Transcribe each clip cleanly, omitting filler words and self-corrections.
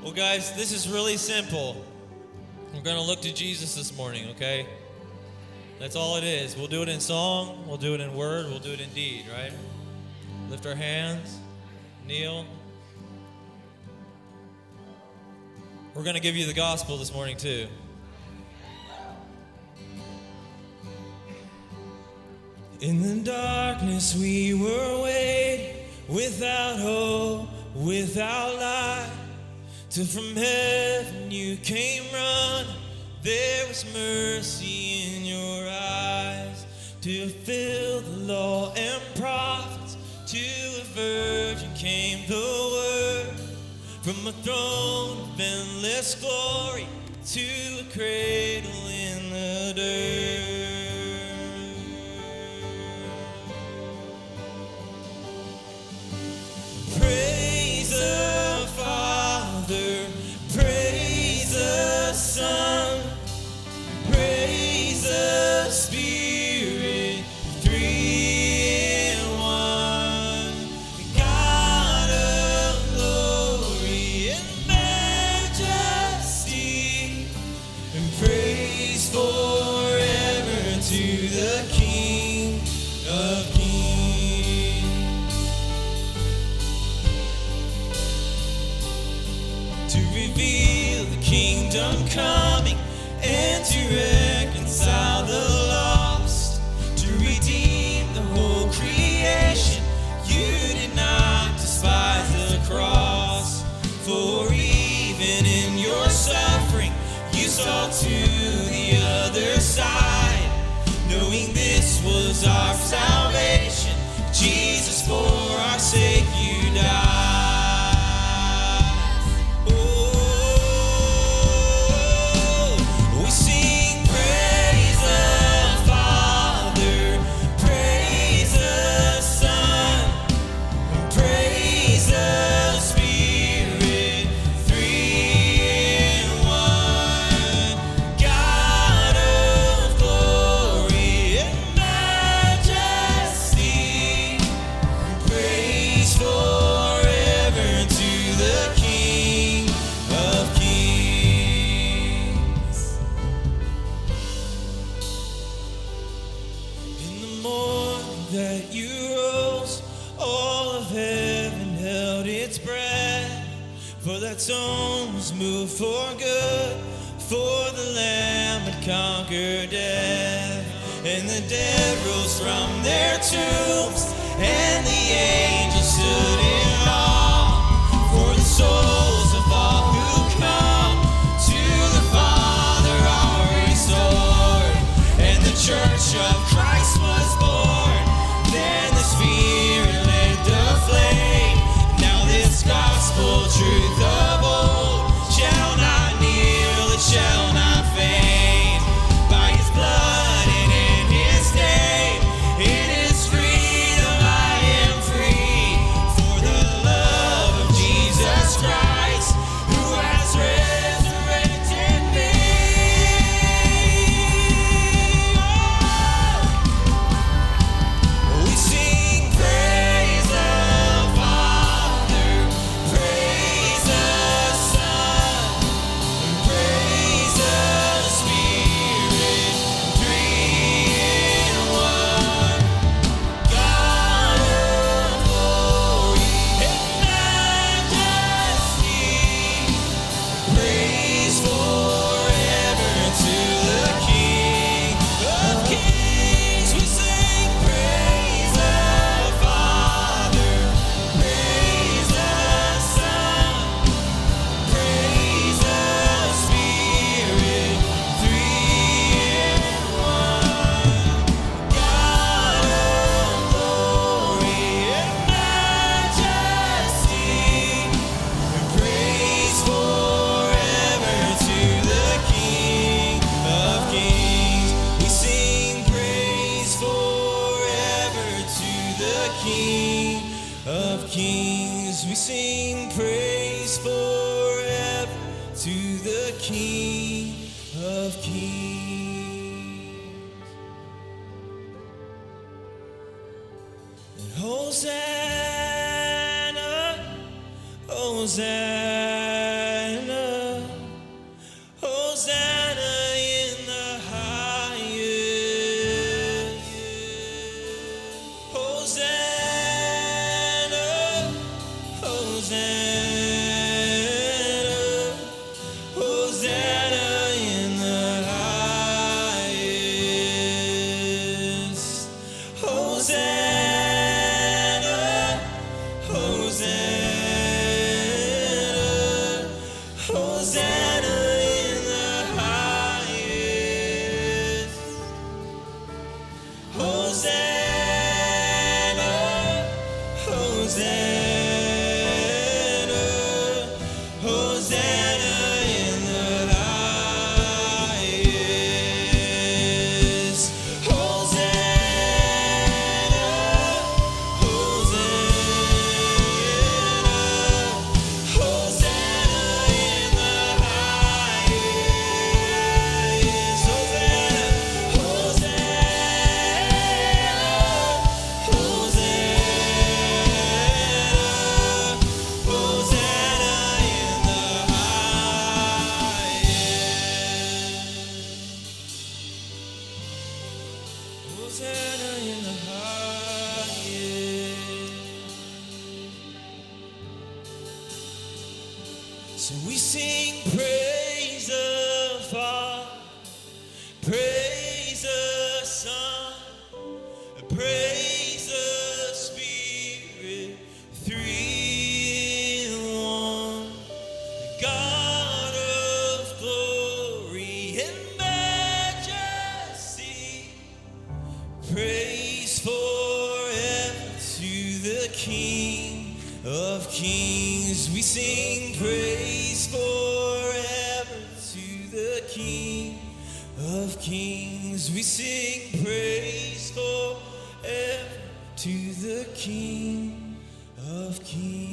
Well, guys, this is really simple. We're going to look to Jesus this morning, okay? That's all it is. We'll do it in song, we'll do it in word, we'll do it in deed, right? Lift our hands, kneel. We're going to give you the gospel this morning, too. In the darkness we were waiting, without hope, without light, till from heaven you came running. There was mercy in your eyes, to fulfill the law and prophets. To a virgin came the word, from a throne of endless glory to a cradle in the dirt. Praise the Father, praise the Son, praise the Spirit, three in one. God of glory and majesty, and praise forever to the King of Kings. To reveal the kingdom coming, and to reconcile the lost, to redeem the whole creation. You did not despise the cross, for even in your suffering you saw to the other side, knowing this was our salvation. Jesus, for our sake you died. That you rose, all of heaven held its breath, for that stone was moved for good, for the Lamb had conquered death, and the dead rose from their tombs, and the angels stood in awe, for the souls of all who come to the Father are restored, and the church of Christ was born. Then the Spirit lit the flame. Now this gospel truth of old shall not kneel, it shall not fade. By His blood and in His name, in His freedom I am free. For the love of Jesus Christ, who has resurrected me. We sing praise the Father, praise the Son, praise the Spirit, three in one. God of glory and majesty, praise forever to the King of Kings. We sing praise the Father, praise the Son, praise the Spirit, three in one. God of glory and majesty, praise forever to the King of Kings. We sing praise forever to the King of Kings. We sing praise forever to the King of Kings. And Hosanna, Hosanna. So we sing praise the Father, praise the Son, praise the Spirit, three in one. God of glory and majesty, praise forever to the King of Kings. We sing praise forever to the King of Kings. We sing praise forever to the King of Kings.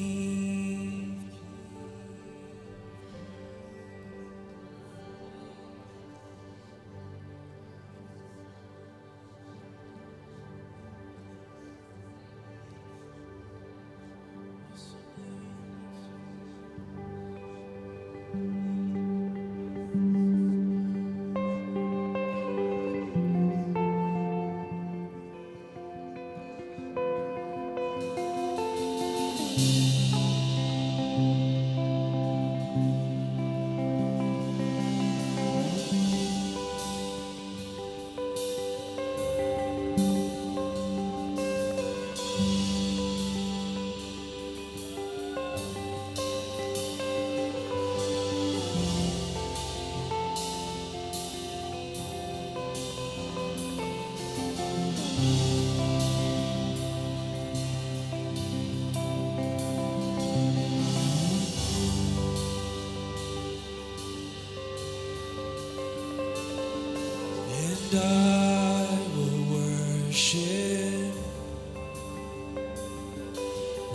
And I will worship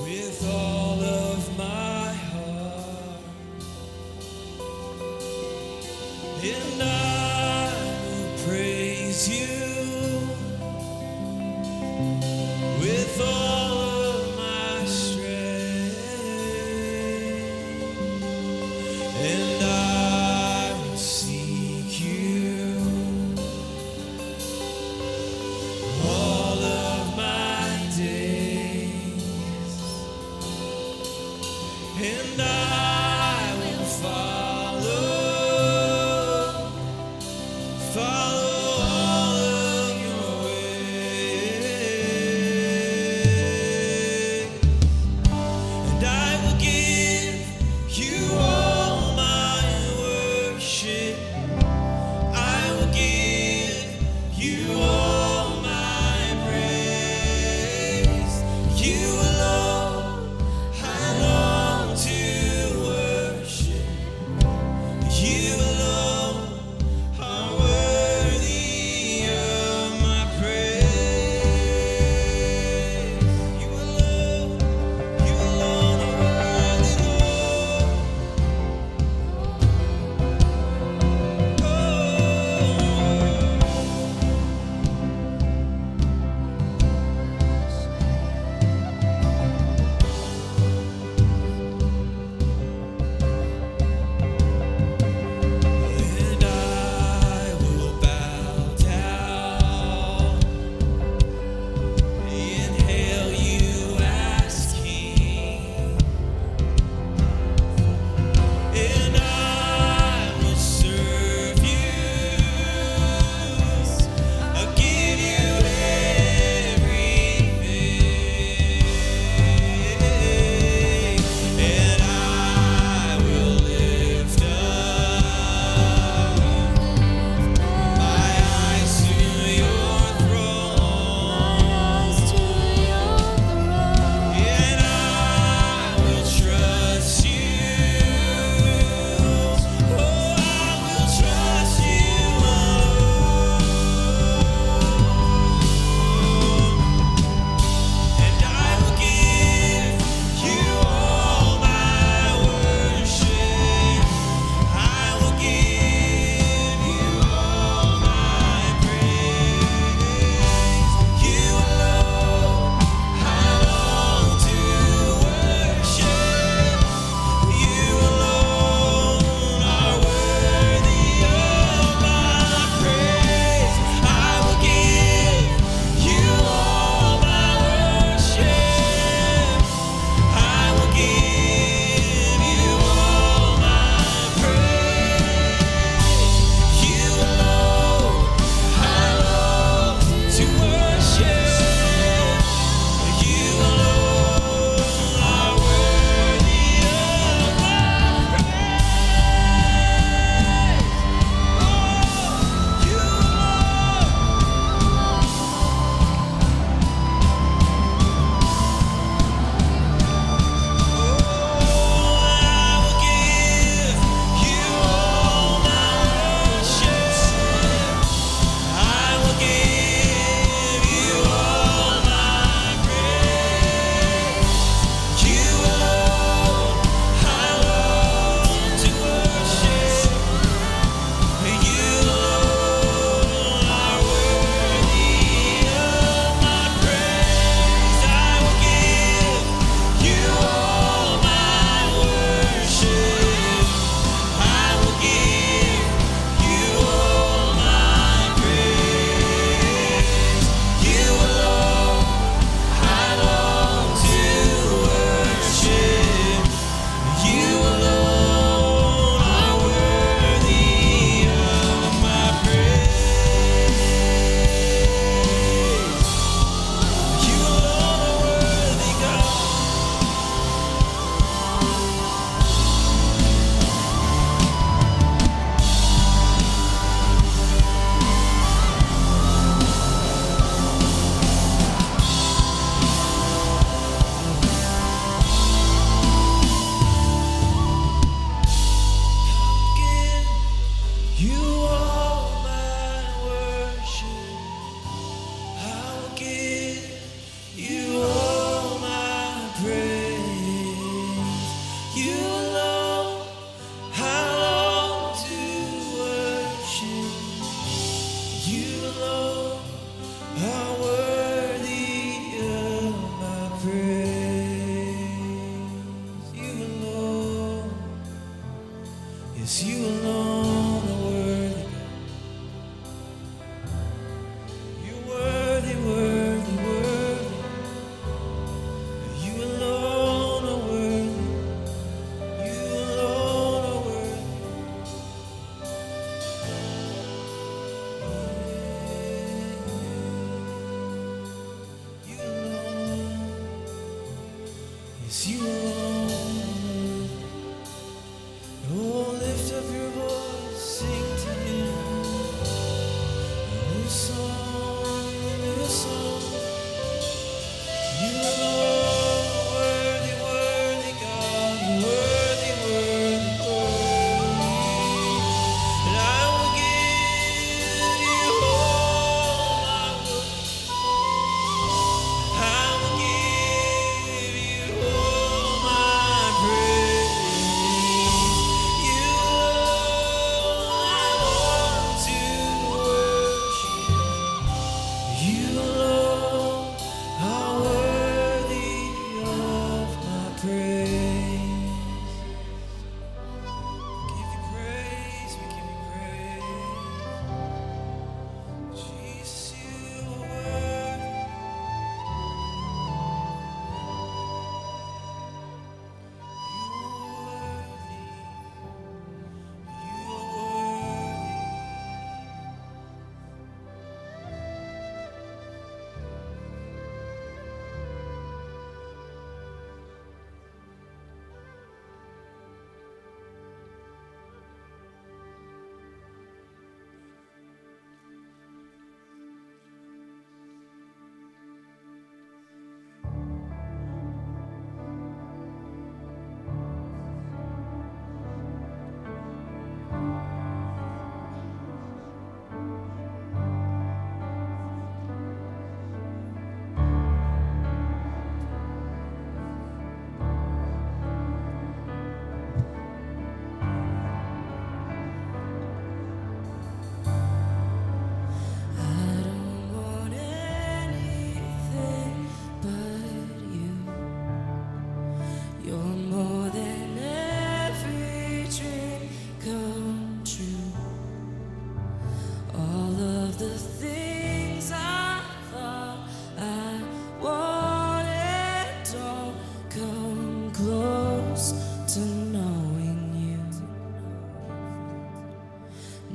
with all of my heart, and I will praise you with all of my strength, and I will seek you all of my days, and I will follow all of your ways, and I will give you all my worship. I will give you all my praise. You alone I long to You alone are worthy. You're worthy, worthy, worthy. You alone are worthy. You alone are worthy. You alone. Yes, you alone. Oh, lift up your voice, sing to Him. A new song, a new song. You alone are worthy, worthy, God, worthy, worthy, worthy. And I will give you all my worth. I will give you all my praise. You alone I want to worship. You alone are worthy of my praise. We give you praise, we give you praise. Jesus, you are worthy.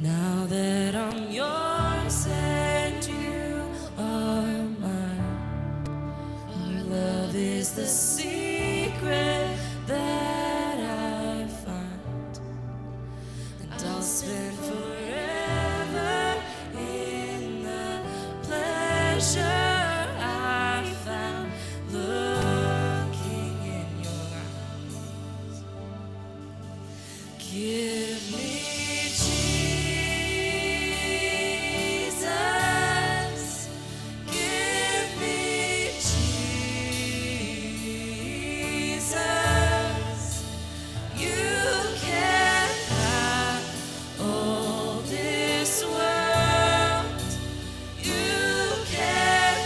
Now that I'm yours and you are mine, our love is the secret that I find, and I'll spend forever in the pleasure I found looking in your eyes. Give me you can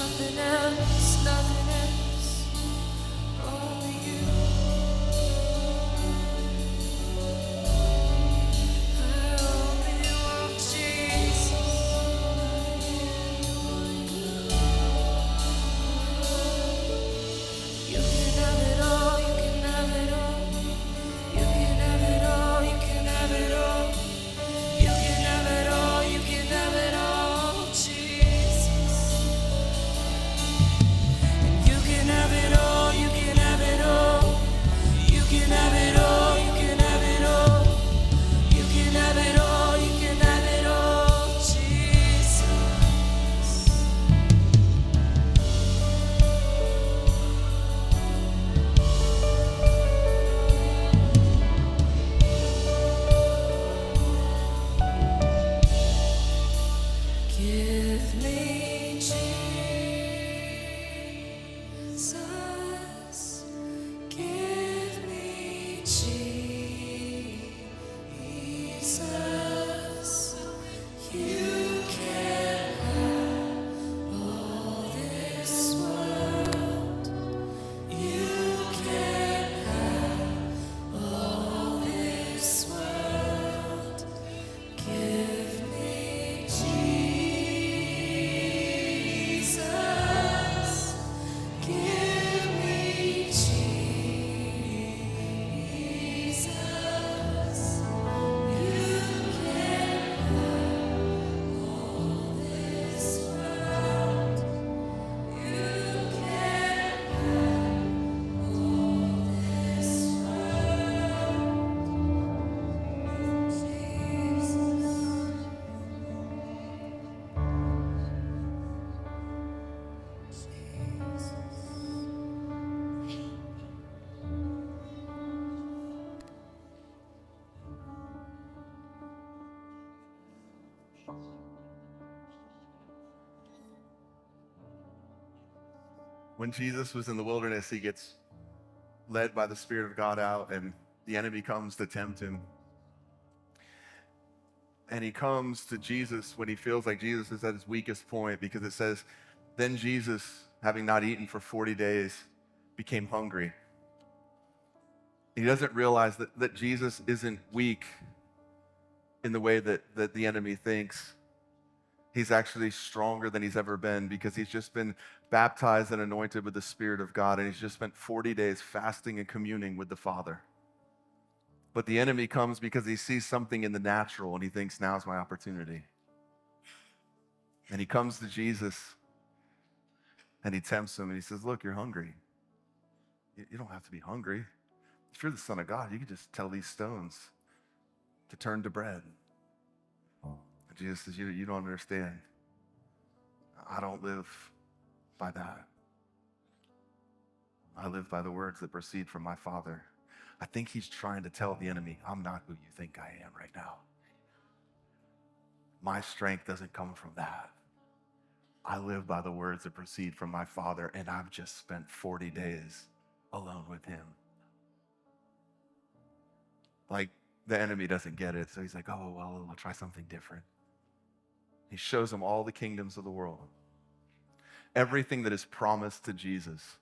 nothing else, nothing else, only you. I only want Jesus. You can have it all, you can have it all. You can have it all, you can have it all. You can have it all, you can have it all, Jesus. And you can have it all, you can have it all. You can have it all, you can have it all. You can have it all, you can have it all, Jesus. Give me Jesus. Give me Jesus. You can have all this world. You can have all this world. Give me Jesus. Give me Jesus. You can have all this world. You can have all this world. Jesus. When Jesus was in the wilderness, he gets led by the Spirit of God out, and the enemy comes to tempt him. And he comes to Jesus when he feels like Jesus is at his weakest point, because it says, then Jesus, having not eaten for 40 days, became hungry. He doesn't realize that Jesus isn't weak in the way that the enemy thinks. He's actually stronger than he's ever been, because he's just been baptized and anointed with the Spirit of God, and he's just spent 40 days fasting and communing with the Father. But the enemy comes because he sees something in the natural, and he thinks, now's my opportunity. And he comes to Jesus, and he tempts him, and he says, look, you're hungry. You don't have to be hungry. If you're the Son of God, you can just tell these stones to turn to bread. And Jesus says, you don't understand. I don't live by that. I live by the words that proceed from my Father. I think he's trying to tell the enemy, I'm not who you think I am right now. My strength doesn't come from that. I live by the words that proceed from my Father, and I've just spent 40 days alone with him. Like, the enemy doesn't get it, so he's like, oh, well, I'll try something different. He shows him all the kingdoms of the world. Everything that is promised to Jesus.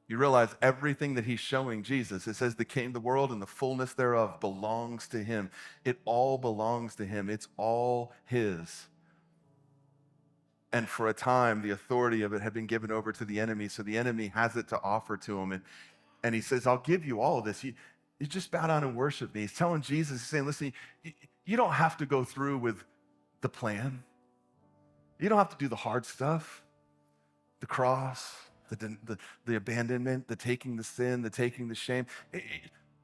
You realize everything that he's showing Jesus, it says the world and the fullness thereof belongs to him. It all belongs to him. It's all his. And for a time, the authority of it had been given over to the enemy, so the enemy has it to offer to him. And he says, I'll give you all of this. You just bow down and worship me. He's telling Jesus, he's saying, listen, you don't have to go through with the plan. You don't have to do the hard stuff, the cross, the abandonment, the taking the sin, the taking the shame.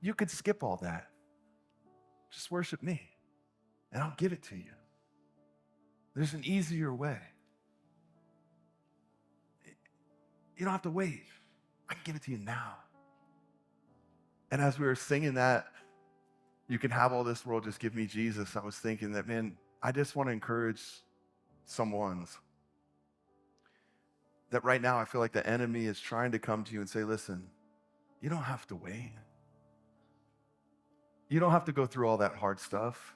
You could skip all that. Just worship me, and I'll give it to you. There's an easier way. You don't have to wait. I can give it to you now. And as we were singing that, you can have all this world, just give me Jesus, I was thinking that, man, I just want to encourage someone's that right now I feel like the enemy is trying to come to you and say, listen, you don't have to wait. You don't have to go through all that hard stuff.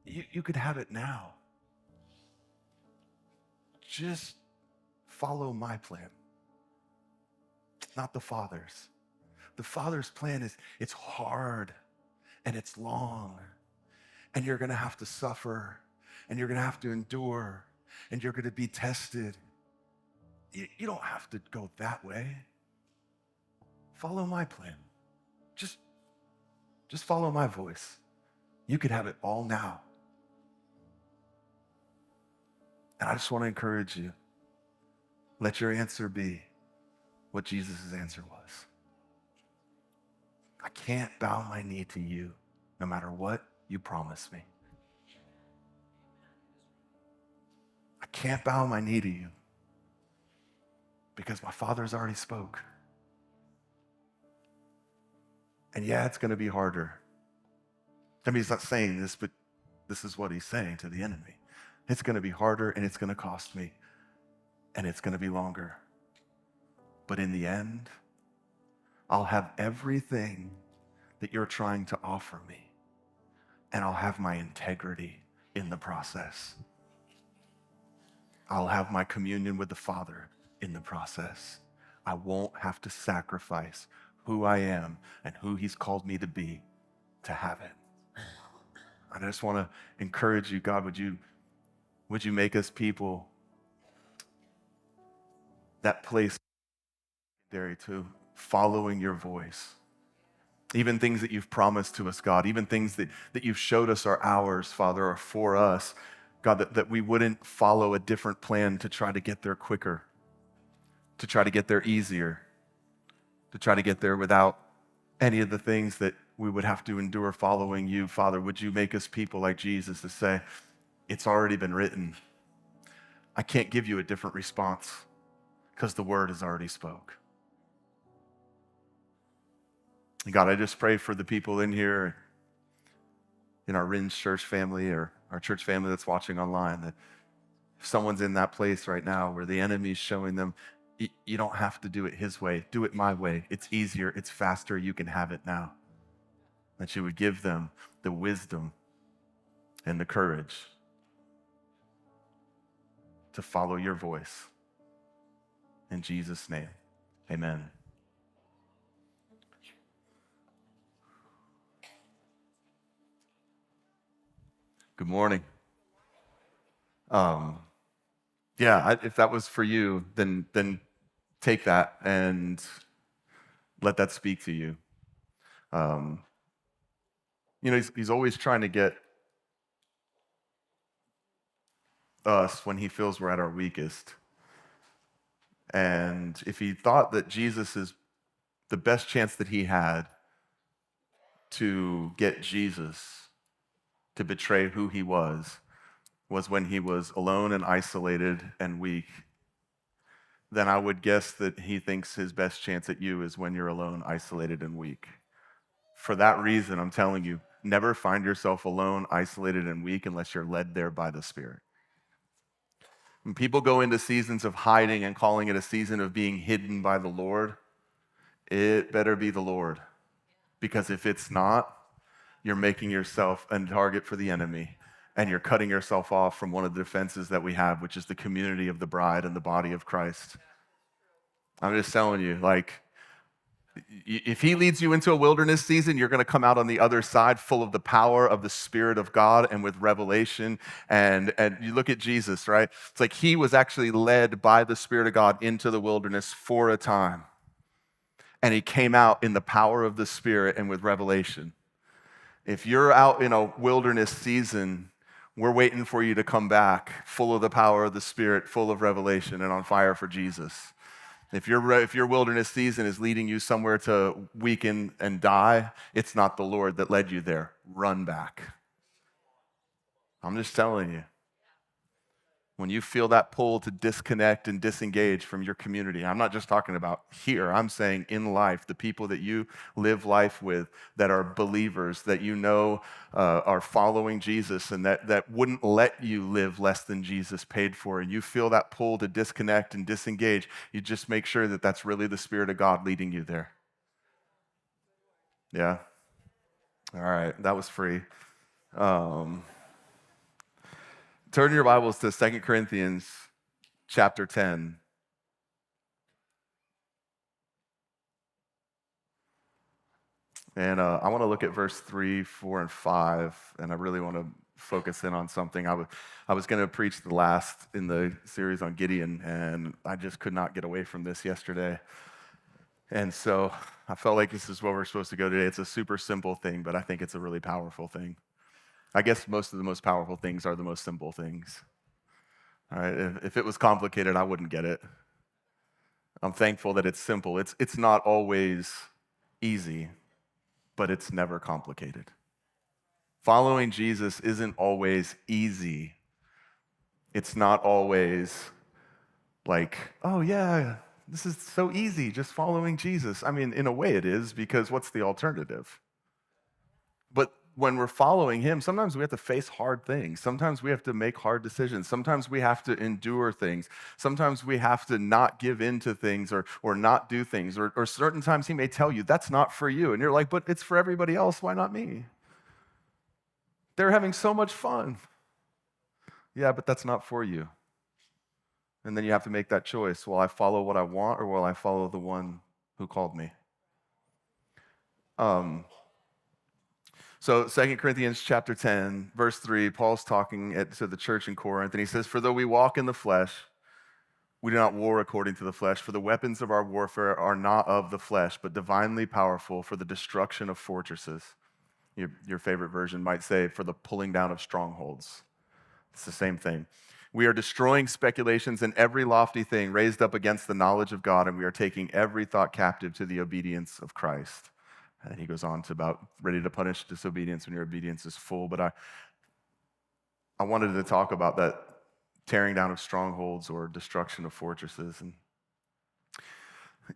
You could have it now. just follow my plan, not the Father's. The Father's plan is, it's hard and it's long, and you're going to have to suffer, and you're going to have to endure, and you're going to be tested. You don't have to go that way. Follow my plan. Just follow my voice. You could have it all now. And I just want to encourage you. Let your answer be what Jesus' answer was. I can't bow my knee to you no matter what you promise me. I can't bow my knee to you because my Father's already spoke. And yeah, it's going to be harder. I mean, he's not saying this, but this is what he's saying to the enemy. It's going to be harder, and it's going to cost me, and it's going to be longer. But in the end, I'll have everything that you're trying to offer me, and I'll have my integrity in the process. I'll have my communion with the Father in the process. I won't have to sacrifice who I am and who he's called me to be to have it. I just want to encourage you, God, would you make us people that place to following your voice? Even things that you've promised to us, God, even things that you've showed us are ours, Father, are for us. God, that we wouldn't follow a different plan to try to get there quicker, to try to get there easier, to try to get there without any of the things that we would have to endure following you. Father, would you make us people like Jesus to say, it's already been written. I can't give you a different response because the word has already spoke. And God, I just pray for the people in here, in our Ringe church family or our church family that's watching online, that if someone's in that place right now where the enemy's showing them, you don't have to do it his way. Do it my way. It's easier. It's faster. You can have it now. That you would give them the wisdom and the courage to follow your voice. In Jesus' name, amen. Good morning. If that was for you, then take that and let that speak to you. He's always trying to get us when he feels we're at our weakest. And if he thought that Jesus is the best chance that he had to get Jesus to betray who he was when he was alone and isolated and weak, then I would guess that he thinks his best chance at you is when you're alone, isolated, and weak. For that reason, I'm telling you, never find yourself alone, isolated, and weak unless you're led there by the Spirit. When people go into seasons of hiding and calling it a season of being hidden by the Lord, it better be the Lord. Because if it's not, you're making yourself a target for the enemy, and you're cutting yourself off from one of the defenses that we have, which is the community of the bride and the body of Christ. I'm just telling you, if he leads you into a wilderness season, you're going to come out on the other side full of the power of the Spirit of God and with revelation. And you look at Jesus, right? It's like he was actually led by the Spirit of God into the wilderness for a time. And he came out in the power of the Spirit and with revelation. If you're out in a wilderness season, we're waiting for you to come back full of the power of the Spirit, full of revelation and on fire for Jesus. If your wilderness season is leading you somewhere to weaken and die, it's not the Lord that led you there. Run back. I'm just telling you. When you feel that pull to disconnect and disengage from your community, I'm not just talking about here, I'm saying in life, the people that you live life with that are believers, that you know are following Jesus and that wouldn't let you live less than Jesus paid for, and you feel that pull to disconnect and disengage, you just make sure that that's really the Spirit of God leading you there. Yeah? All right, that was free. Turn your Bibles to 2 Corinthians chapter 10. And I want to look at verse 3, 4, and 5, and I really want to focus in on something. I was going to preach the last in the series on Gideon, and I just could not get away from this yesterday. And so I felt like this is where we're supposed to go today. It's a super simple thing, but I think it's a really powerful thing. I guess most of the most powerful things are the most simple things. All right, if it was complicated, I wouldn't get it. I'm thankful that it's simple. It's not always easy, but it's never complicated. Following Jesus isn't always easy. It's not always like, oh yeah, this is so easy, just following Jesus. I mean, in a way it is, because what's the alternative? But when we're following him, sometimes we have to face hard things. Sometimes we have to make hard decisions. Sometimes we have to endure things. Sometimes we have to not give in to things or not do things. Or certain times he may tell you, that's not for you. And you're like, but it's for everybody else. Why not me? They're having so much fun. Yeah, but that's not for you. And then you have to make that choice. Will I follow what I want, or will I follow the one who called me? So 2 Corinthians chapter 10, verse 3, Paul's talking to the church in Corinth, and he says, for though we walk in the flesh, we do not war according to the flesh, for the weapons of our warfare are not of the flesh, but divinely powerful for the destruction of fortresses. Your favorite version might say, for the pulling down of strongholds. It's the same thing. We are destroying speculations and every lofty thing raised up against the knowledge of God, and we are taking every thought captive to the obedience of Christ. And he goes on to about ready to punish disobedience when your obedience is full. But I wanted to talk about that tearing down of strongholds or destruction of fortresses. And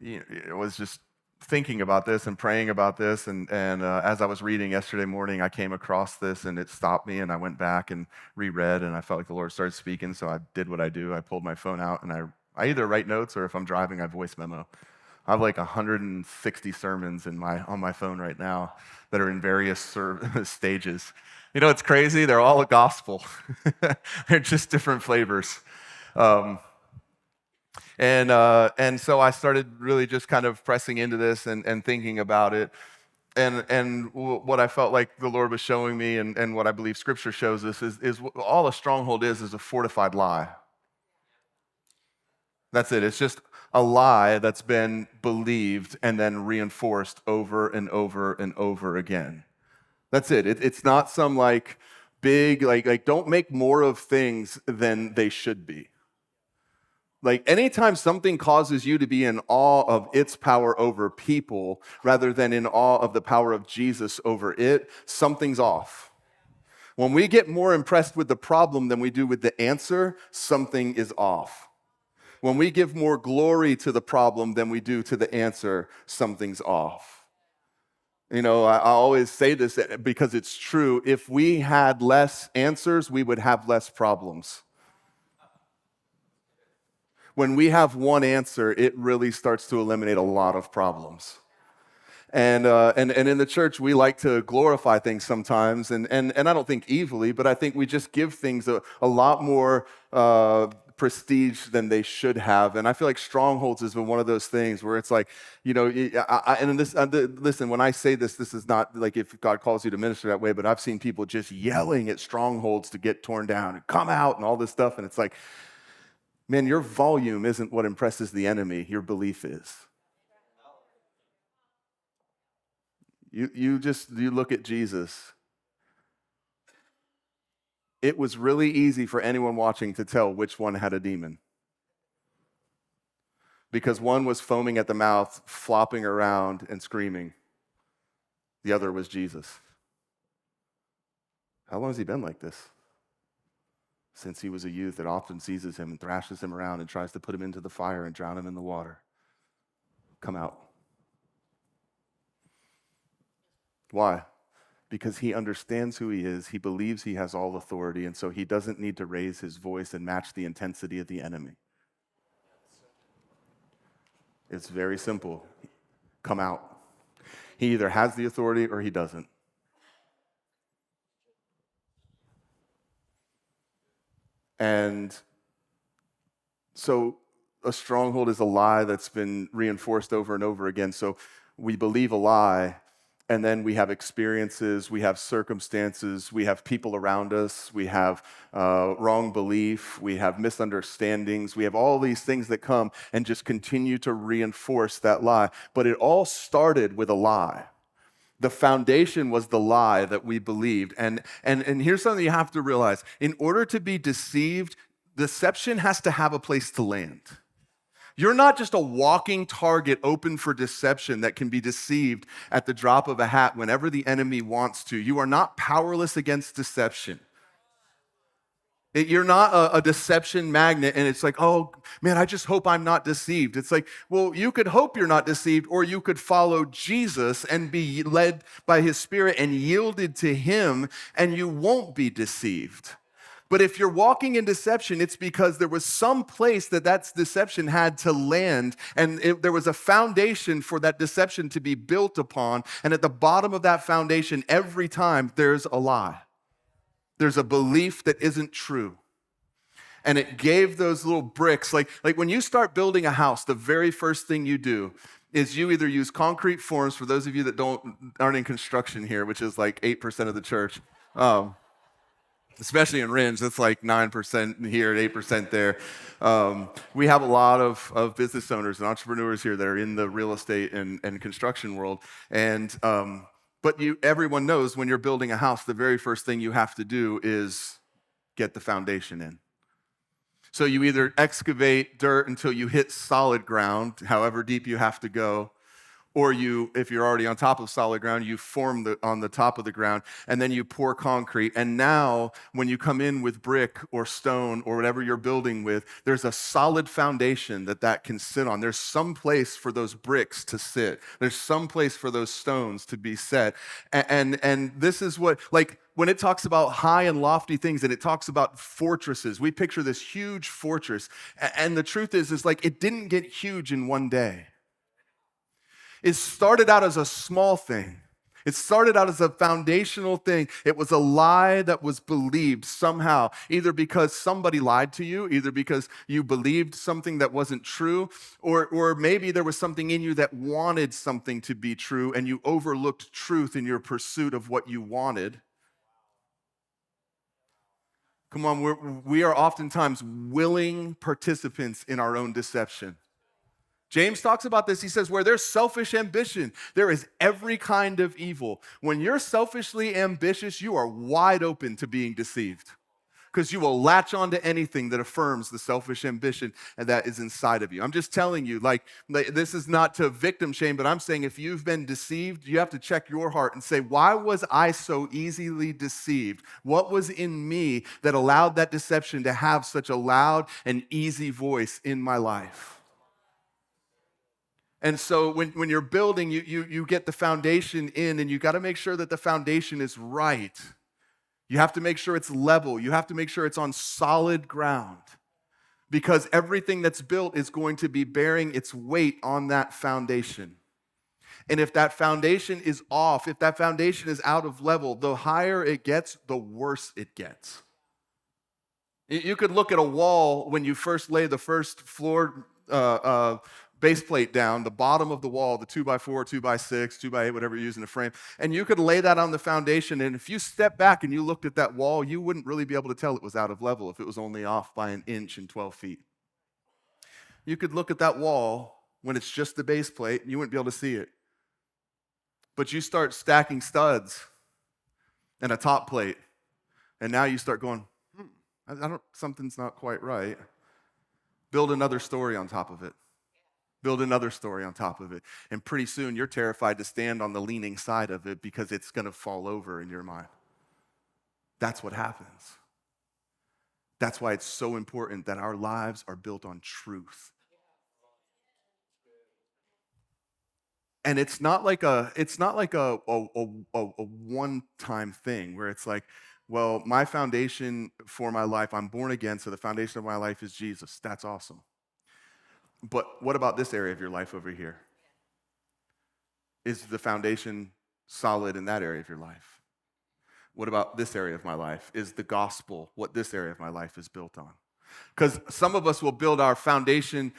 it was just thinking about this and praying about this. And as I was reading yesterday morning, I came across this and it stopped me. And I went back and reread, and I felt like the Lord started speaking. So I did what I do. I pulled my phone out, and I either write notes, or if I'm driving, I voice memo. I have like 160 sermons on my phone right now that are in various stages. You know, it's crazy. They're all a gospel. They're just different flavors. And so I started really just kind of pressing into this and thinking about it. And what I felt like the Lord was showing me, and what I believe Scripture shows us, is all a stronghold is a fortified lie. That's it. It's just a lie that's been believed and then reinforced over and over and over again. That's it. It's not some like big, like don't make more of things than they should be. Like anytime something causes you to be in awe of its power over people rather than in awe of the power of Jesus over it, something's off. When we get more impressed with the problem than we do with the answer, something is off. When we give more glory to the problem than we do to the answer, something's off. You know, I always say this because it's true. If we had less answers, we would have less problems. When we have one answer, it really starts to eliminate a lot of problems. And in the church, we like to glorify things sometimes, and I don't think evilly, but I think we just give things a lot more prestige than they should have. And I feel like Strongholds has been one of those things where it's like, you know, listen, when I say this, this is not like if God calls you to minister that way, but I've seen people just yelling at strongholds to get torn down and come out and all this stuff, and it's like, man, your volume isn't what impresses the enemy, your belief is. You look at Jesus. It was really easy for anyone watching to tell which one had a demon. Because one was foaming at the mouth, flopping around and screaming. The other was Jesus. How long has he been like this? Since he was a youth, it often seizes him and thrashes him around and tries to put him into the fire and drown him in the water. Come out. Why? Because he understands who he is, he believes he has all authority, and so he doesn't need to raise his voice and match the intensity of the enemy. It's very simple. Come out. He either has the authority or he doesn't. And So a stronghold is a lie that's been reinforced over and over again. So we believe a lie, and then we have experiences, we have circumstances, we have people around us, we have wrong belief, we have misunderstandings, we have all these things that come and just continue to reinforce that lie. But it all started with a lie. The foundation was the lie that we believed. And here's something you have to realize. In order to be deceived, deception has to have a place to land. You're not just a walking target open for deception that can be deceived at the drop of a hat whenever the enemy wants to. You are not powerless against deception. You're not a deception magnet, and it's like, oh man, I just hope I'm not deceived. It's like, well, you could hope you're not deceived, or you could follow Jesus and be led by his Spirit and yielded to him, and you won't be deceived. But if you're walking in deception, it's because there was some place that deception had to land, and there was a foundation for that deception to be built upon. And at the bottom of that foundation, every time, there's a lie. There's a belief that isn't true. And it gave those little bricks, like when you start building a house, the very first thing you do is you either use concrete forms, for those of you that aren't in construction here, which is like 8% of the church, especially in Ringe, that's like 9% here and 8% there. We have a lot of business owners and entrepreneurs here that are in the real estate and construction world. But everyone knows when you're building a house, the very first thing you have to do is get the foundation in. So you either excavate dirt until you hit solid ground, however deep you have to go, or if you're already on top of solid ground, you form on the top of the ground, and then you pour concrete. And now, when you come in with brick or stone or whatever you're building with, there's a solid foundation that can sit on. There's some place for those bricks to sit. There's some place for those stones to be set. And this is what, like, when it talks about high and lofty things and it talks about fortresses, we picture this huge fortress. And the truth is like, it didn't get huge in one day. It started out as a small thing. It started out as a foundational thing. It was a lie that was believed somehow, either because somebody lied to you, either because you believed something that wasn't true, or maybe there was something in you that wanted something to be true and you overlooked truth in your pursuit of what you wanted. Come on, we are oftentimes willing participants in our own deception. James talks about this. He says, where there's selfish ambition, there is every kind of evil. When you're selfishly ambitious, you are wide open to being deceived because you will latch on to anything that affirms the selfish ambition and that is inside of you. I'm just telling you, like this is not to victim shame, but I'm saying if you've been deceived, you have to check your heart and say, why was I so easily deceived? What was in me that allowed that deception to have such a loud and easy voice in my life? And so when you're building, you get the foundation in, and you got to make sure that the foundation is right. You have to make sure it's level. You have to make sure it's on solid ground, because everything that's built is going to be bearing its weight on that foundation. And if that foundation is off, if that foundation is out of level, the higher it gets, the worse it gets. You could look at a wall when you first lay the first floor base plate down, the bottom of the wall, the 2x4, 2x6, 2x8, whatever you're using to frame, and you could lay that on the foundation, and if you step back and you looked at that wall, you wouldn't really be able to tell it was out of level if it was only off by an inch and 12 feet. You could look at that wall when it's just the base plate, and you wouldn't be able to see it. But you start stacking studs and a top plate, and now you start going, something's not quite right. Build another story on top of it. Build another story on top of it. And pretty soon you're terrified to stand on the leaning side of it because it's going to fall over in your mind. That's what happens. That's why it's so important that our lives are built on truth. And it's not like a one-time thing where it's like, well, my foundation for my life, I'm born again, so the foundation of my life is Jesus. That's awesome. But what about this area of your life over here? Is the foundation solid in that area of your life? What about this area of my life? Is the gospel what this area of my life is built on? Because some of us will build our foundation,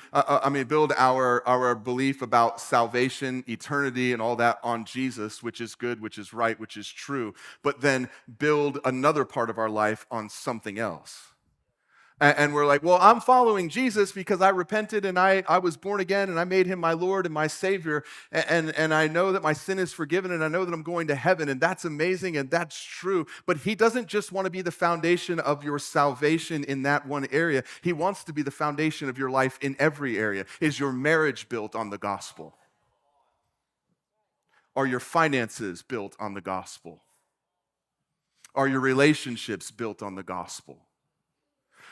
build our belief about salvation, eternity, and all that on Jesus, which is good, which is right, which is true, but then build another part of our life on something else. And we're like, well, I'm following Jesus because I repented and I was born again and I made him my Lord and my Savior. And I know that my sin is forgiven and I know that I'm going to heaven. And that's amazing and that's true. But he doesn't just want to be the foundation of your salvation in that one area. He wants to be the foundation of your life in every area. Is your marriage built on the gospel? Are your finances built on the gospel? Are your relationships built on the gospel?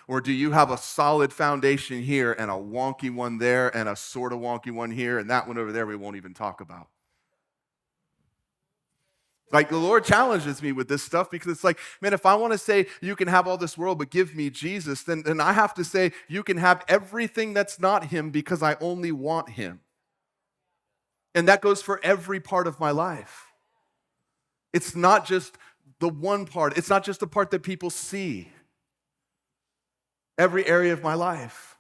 Or do you have a solid foundation here and a wonky one there and a sort of wonky one here and that one over there we won't even talk about? Like the Lord challenges me with this stuff because it's like, man, if I want to say you can have all this world but give me Jesus, then I have to say you can have everything that's not him because I only want him. And that goes for every part of my life. It's not just the one part. It's not just the part that people see. Every area of my life.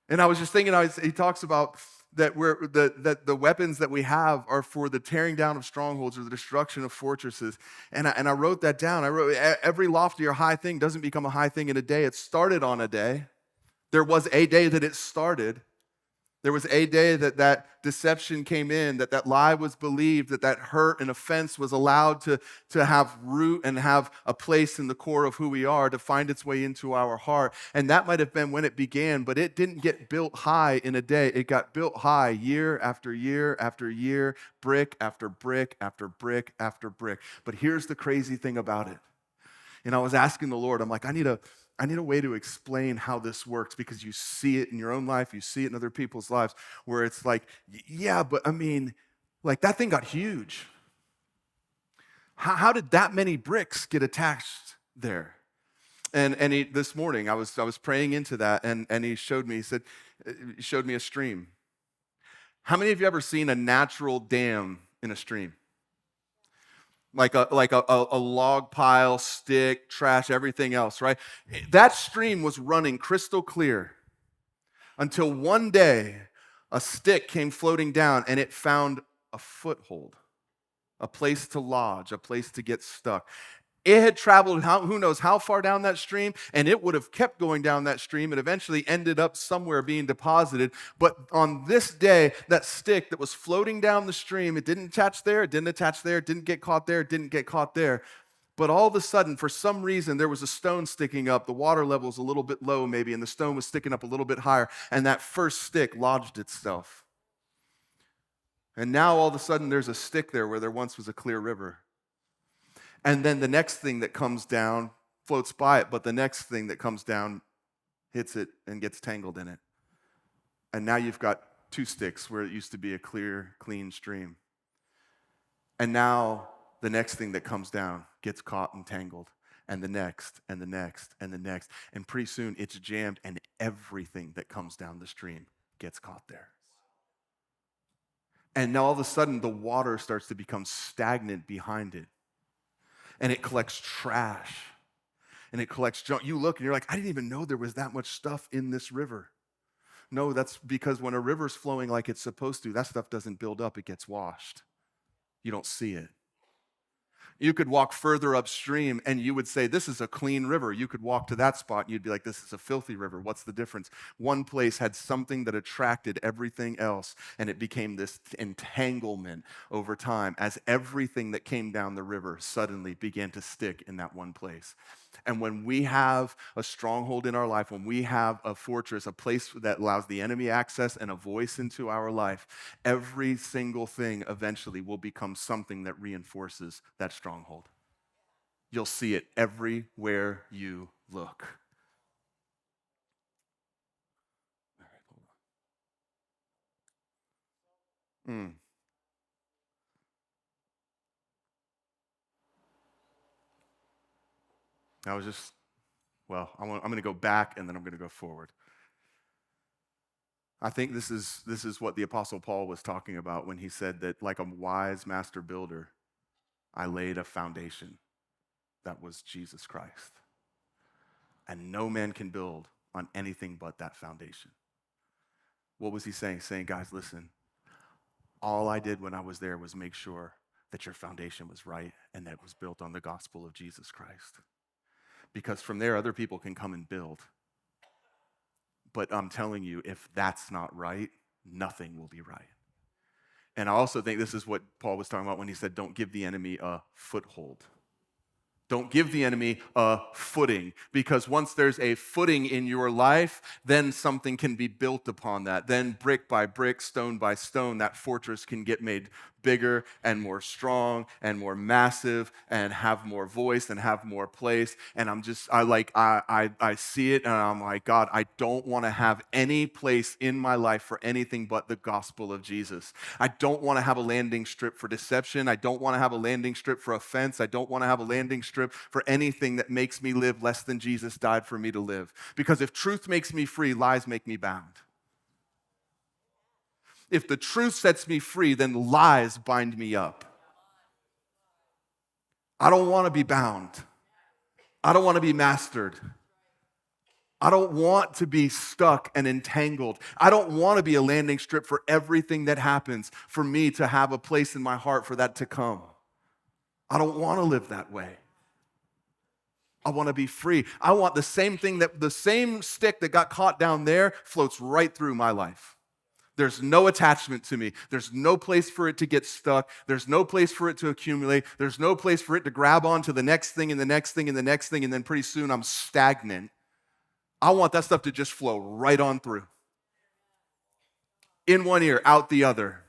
And I was just thinking, he talks about that the weapons that we have are for the tearing down of strongholds or the destruction of fortresses. And I wrote that down. I wrote, every lofty or high thing doesn't become a high thing in a day. It started on a day. There was a day that it started. There was a day that deception came in, that lie was believed, that hurt and offense was allowed to have root and have a place in the core of who we are, to find its way into our heart. And that might have been when it began, but it didn't get built high in a day. It got built high year after year after year, brick after brick after brick after brick. But here's the crazy thing about it. And I was asking the Lord, I'm like, I need a way to explain how this works, because you see it in your own life, you see it in other people's lives, where it's like, yeah, but I mean, like that thing got huge. How did that many bricks get attached there? And this morning I was praying into that, and he showed me a stream. How many of you ever seen a natural dam in a stream? Like a log pile, stick, trash, everything else, right? That stream was running crystal clear until one day a stick came floating down and it found a foothold, a place to lodge, a place to get stuck. It had traveled who knows how far down that stream, and it would have kept going down that stream and eventually ended up somewhere being deposited. But on this day, that stick that was floating down the stream, it didn't attach there, it didn't attach there, it didn't get caught there, it didn't get caught there. But all of a sudden, for some reason, there was a stone sticking up. The water level was a little bit low maybe, and the stone was sticking up a little bit higher, and that first stick lodged itself. And now all of a sudden, there's a stick there where there once was a clear river. And then the next thing that comes down floats by it, but the next thing that comes down hits it and gets tangled in it. And now you've got two sticks where it used to be a clear, clean stream. And now the next thing that comes down gets caught and tangled, and the next, and the next, and the next. And pretty soon it's jammed, and everything that comes down the stream gets caught there. And now all of a sudden the water starts to become stagnant behind it. And it collects trash, and it collects junk. You look and you're like, I didn't even know there was that much stuff in this river. No, that's because when a river's flowing like it's supposed to, that stuff doesn't build up, it gets washed. You don't see it. You could walk further upstream and you would say, this is a clean river. You could walk to that spot and you'd be like, this is a filthy river. What's the difference? One place had something that attracted everything else, and it became this entanglement over time as everything that came down the river suddenly began to stick in that one place. And when we have a stronghold in our life, when we have a fortress, a place that allows the enemy access and a voice into our life, every single thing eventually will become something that reinforces that stronghold. You'll see it everywhere you look. All right, hold on. I'm going to go back and then I'm going to go forward. I think this is what the Apostle Paul was talking about when he said that, like a wise master builder, I laid a foundation that was Jesus Christ. and no man can build on anything but that foundation. What was he saying? Saying, guys, listen, all I did when I was there was make sure that your foundation was right and that it was built on the gospel of Jesus Christ. Because from there, other people can come and build. But I'm telling you, if that's not right, nothing will be right. And I also think this is what Paul was talking about when he said, don't give the enemy a foothold. Don't give the enemy a footing, because once there's a footing in your life, then something can be built upon that. Then brick by brick, stone by stone, that fortress can get made bigger and more strong and more massive and have more voice and have more place. And I see it and I'm like, God, I don't want to have any place in my life for anything but the gospel of Jesus. I don't want to have a landing strip for deception. I don't want to have a landing strip for offense. I don't want to have a landing strip for anything that makes me live less than Jesus died for me to live. Because if truth makes me free, lies make me bound. If the truth sets me free, then lies bind me up. I don't want to be bound. I don't want to be mastered. I don't want to be stuck and entangled. I don't want to be a landing strip for everything that happens, for me to have a place in my heart for that to come. I don't want to live that way. I want to be free. I want the same stick that got caught down there floats right through my life. There's no attachment to me. There's no place for it to get stuck. There's no place for it to accumulate. There's no place for it to grab onto the next thing and the next thing and the next thing, and then pretty soon I'm stagnant. I want that stuff to just flow right on through. In one ear, out the other.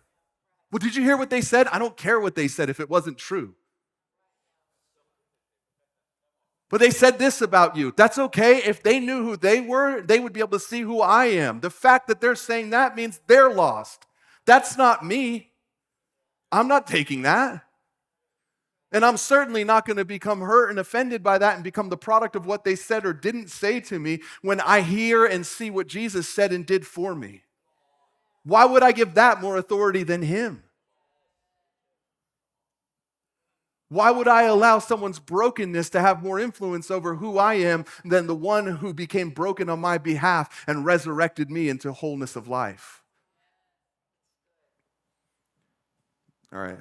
Well, did you hear what they said? I don't care what they said if it wasn't true. But they said this about you. That's okay. If they knew who they were, they would be able to see who I am. The fact that they're saying that means they're lost. That's not me. I'm not taking that. And I'm certainly not going to become hurt and offended by that and become the product of what they said or didn't say to me when I hear and see what Jesus said and did for me. Why would I give that more authority than him? Why would I allow someone's brokenness to have more influence over who I am than the one who became broken on my behalf and resurrected me into wholeness of life? All right.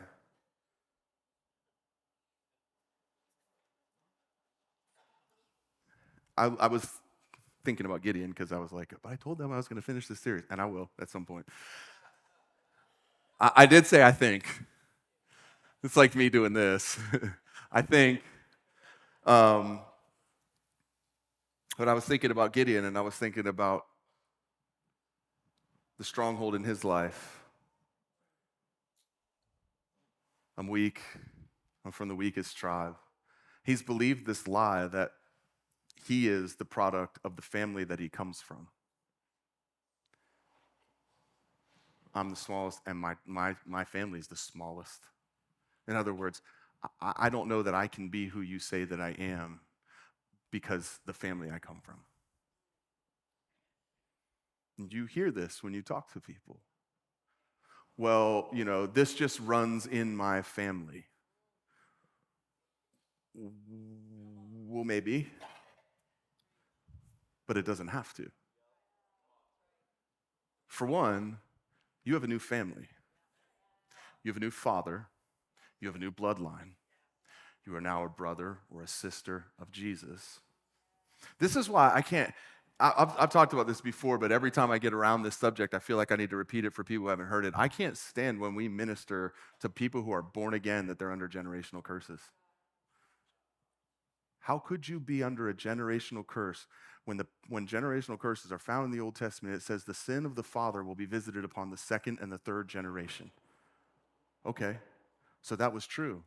I was thinking about Gideon because I was like, but I told them I was going to finish this series, and I will at some point. I did say I think. It's like me doing this. I think, but I was thinking about Gideon, and I was thinking about the stronghold in his life. I'm weak. I'm from the weakest tribe. He's believed this lie that he is the product of the family that he comes from. I'm the smallest, and my family is the smallest. In other words, I don't know that I can be who you say that I am because the family I come from. And you hear this when you talk to people. Well, this just runs in my family. Well, maybe, but it doesn't have to. For one, you have a new family. You have a new father. You have a new bloodline. You are now a brother or a sister of Jesus. This is why I've talked about this before, but every time I get around this subject, I feel like I need to repeat it for people who haven't heard it. I can't stand when we minister to people who are born again that they're under generational curses. How could you be under a generational curse when generational curses are found in the Old Testament? It says the sin of the father will be visited upon the second and the third generation. Okay. So that was true